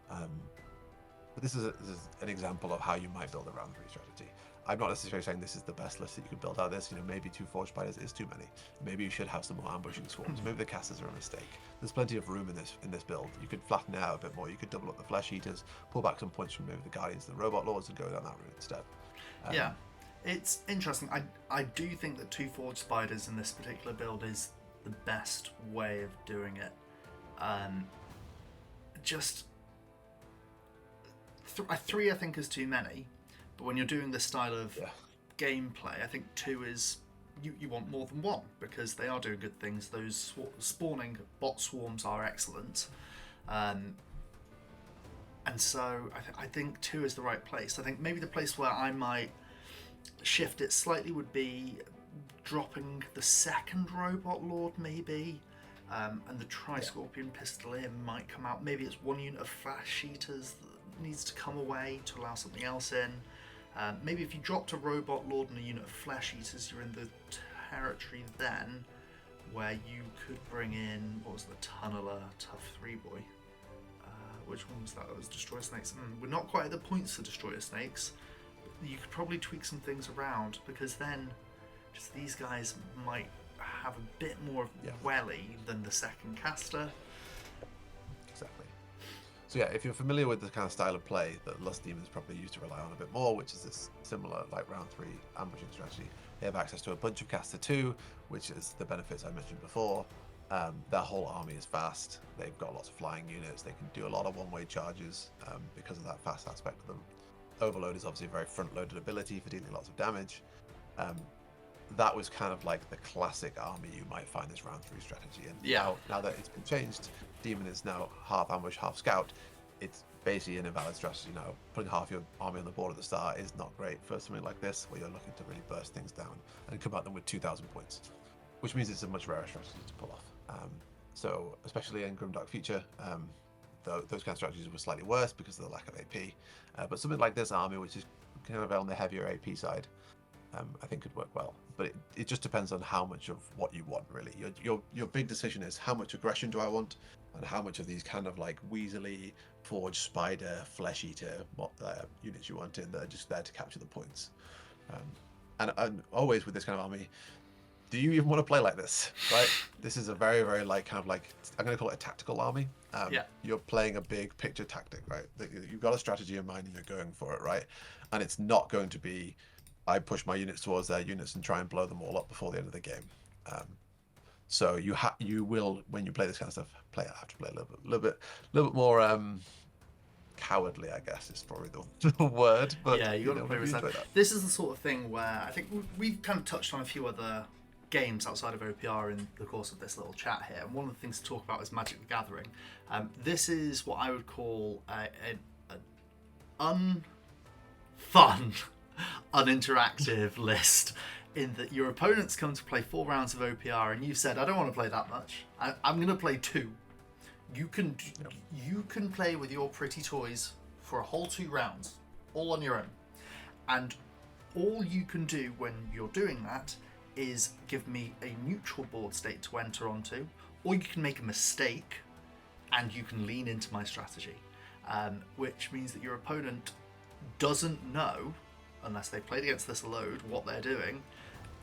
But this is an example of how you might build a round 3 strategy. I'm not necessarily saying this is the best list that you could build out of this. Maybe 2 Forge Spiders is too many. Maybe you should have some more ambushing swarms. Maybe the casters are a mistake. There's plenty of room in this build. You could flatten it out a bit more. You could double up the Flesh Eaters, pull back some points from maybe the Guardians and the Robot Lords, and go down that route instead. Yeah, it's interesting. I do think that 2 Forge Spiders in this particular build is the best way of doing it. Just 3 I think is too many. But when you're doing this style of gameplay, I think 2 is you want more than 1 because they are doing good things. Those spawning bot swarms are excellent, and so I think 2 is the right place. I think maybe the place where I might shift it slightly would be dropping the 2nd Robot Lord, maybe, and the Tri-Scorpion Pistoleer might come out. Maybe it's 1 unit of Flesh Eaters that needs to come away to allow something else in. Maybe if you dropped a Robot Lord and a unit of Flesh Eaters, you're in the territory then where you could bring in, what was the Tunneler Tough 3 boy? Which one was that? That was Destroyer Snakes. We're not quite at the points for Destroyer Snakes, but you could probably tweak some things around because then just these guys might have a bit more of welly than the 2nd caster. Exactly. So yeah, if you're familiar with the kind of style of play that Lust Demons probably used to rely on a bit more, which is this similar like round 3 ambushing strategy, they have access to a bunch of caster 2, which is the benefits I mentioned before. Their whole army is fast. They've got lots of flying units. They can do a lot of one-way charges because of that fast aspect of them. Overload is obviously a very front-loaded ability for dealing lots of damage. That was kind of like the classic army you might find this round 3 strategy in. Now that it's been changed, Demon is now half ambush, half scout. It's basically an invalid strategy now. Putting half your army on the board at the start is not great for something like this, where you're looking to really burst things down and come at them with 2,000 points, which means it's a much rarer strategy to pull off. So especially in Grimdark Future, those kind of strategies were slightly worse because of the lack of AP. But something like this army, which is kind of on the heavier AP side, I think could work well. But it just depends on how much of what you want, really. Your big decision is how much aggression do I want, and how much of these kind of like Weaselly, Forge Spider, Flesh Eater units you want in that are just there to capture the points. And always with this kind of army, do you even want to play like this, right? This is a very, very like kind of like, I'm going to call it a tactical army. You're playing a big picture tactic, right? You've got a strategy in mind and you're going for it, right? And it's not going to be, I push my units towards their units and try and blow them all up before the end of the game. So you will, when you play this kind of stuff, have to play a little bit more cowardly, I guess is probably the word. But yeah, you got to play with that. This is the sort of thing where I think we've kind of touched on a few other games outside of OPR in the course of this little chat here, and one of the things to talk about is Magic the Gathering. This is what I would call an unfun, uninteractive list, in that your opponents come to play 4 rounds of OPR and you said, I don't want to play that much, I'm going to play 2. You can play with your pretty toys for a whole 2 rounds, all on your own, and all you can do when you're doing that is give me a neutral board state to enter onto, or you can make a mistake and you can lean into my strategy. which means that your opponent doesn't know, unless they've played against this a load, what they're doing,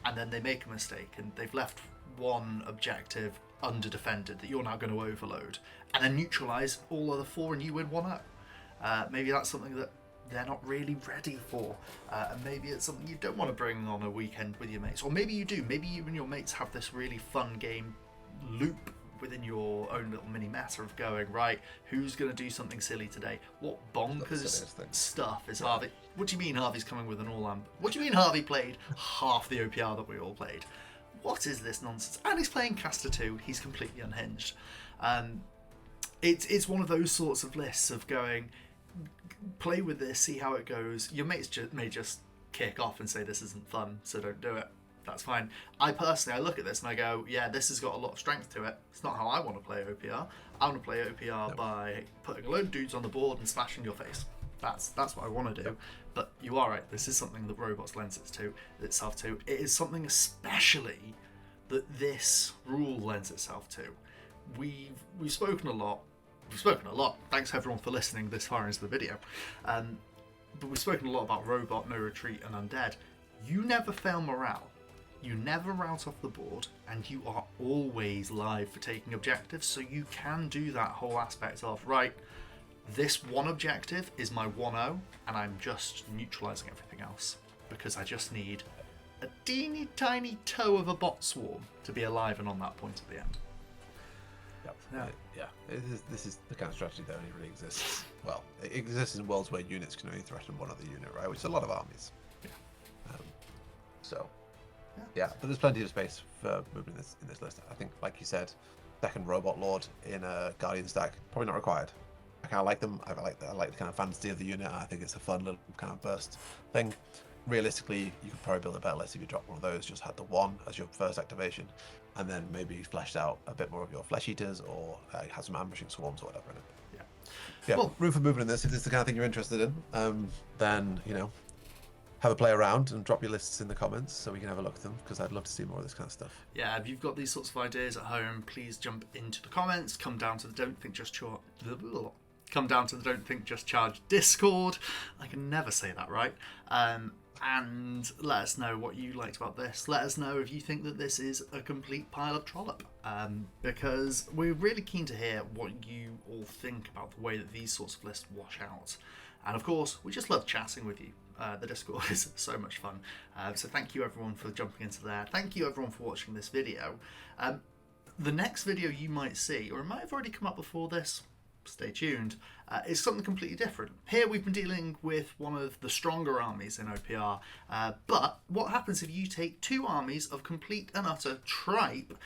and then they make a mistake and they've left one objective under-defended that you're now going to overload, and then neutralise all other 4 and you win 1-0. Maybe that's something that they're not really ready for, and maybe it's something you don't want to bring on a weekend with your mates, or maybe you do. Maybe you and your mates have this really fun game loop within your own little mini meta of going, right, who's going to do something silly today? What bonkers stuff is Harvey? What do you mean Harvey's coming with an all-amp? What do you mean Harvey played half the OPR that we all played? What is this nonsense? And he's playing Caster 2. He's completely unhinged. It's one of those sorts of lists of going, play with this, see how it goes. Your mates may just kick off and say this isn't fun, so don't do it. That's fine. I look at this and I go, yeah, this has got a lot of strength to it. It's not how I want to play OPR. I want to play OPR by putting a load of dudes on the board and smashing your face. That's what I want to do. But you are right. This is something that Robots lends itself to. It is something especially that this rule lends itself to. We've spoken a lot. Thanks everyone for listening this far into the video. But we've spoken a lot about Robot, No Retreat, and Undead. You never fail morale. You never rout off the board, and you are always live for taking objectives, so you can do that whole aspect of, right, this one objective is my 1-0, and I'm just neutralising everything else, because I just need a teeny tiny toe of a bot swarm to be alive and on that point at the end. This is the kind of strategy that only really exists. Well, it exists in worlds where units can only threaten one other unit, right? Which is a lot of armies. Yeah, but there's plenty of space for moving in this list. I think, like you said, second Robot Lord in a Guardian stack, probably not required. I kind of like them. I like the kind of fantasy of the unit. I think it's a fun little kind of burst thing. Realistically, you could probably build a better list if you drop one of those, just had the 1 as your first activation, and then maybe fleshed out a bit more of your Flesh Eaters, or had some ambushing swarms or whatever in it. Yeah, well, room for movement in this. If this is the kind of thing you're interested in, then, you know, have a play around and drop your lists in the comments so we can have a look at them, because I'd love to see more of this kind of stuff. Yeah, if you've got these sorts of ideas at home, please jump into the comments. Come down to the Don't Think Just Charge Discord. I can never say that right. And let us know what you liked about this. Let us know if you think that this is a complete pile of trollop, because we're really keen to hear what you all think about the way that these sorts of lists wash out. And of course, we just love chatting with you. The Discord is so much fun. So thank you everyone for jumping into there. Thank you everyone for watching this video. The next video you might see, or it might have already come up before this, stay tuned, is something completely different. Here we've been dealing with one of the stronger armies in OPR, but what happens if you take 2 armies of complete and utter tripe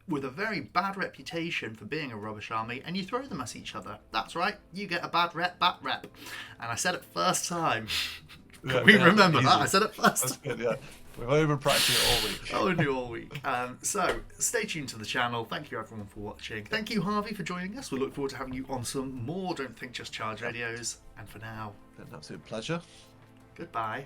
with a very bad reputation for being a rubbish army, and you throw them at each other? That's right, you get a bad rep. And I said it first time. Remember that? I said it first. That's good, yeah. We've only been practicing it all week. Only all week. So stay tuned to the channel. Thank you everyone for watching. Thank you Harvey for joining us. We look forward to having you on some more Don't Think Just Charge videos. And for now, An absolute pleasure. Goodbye.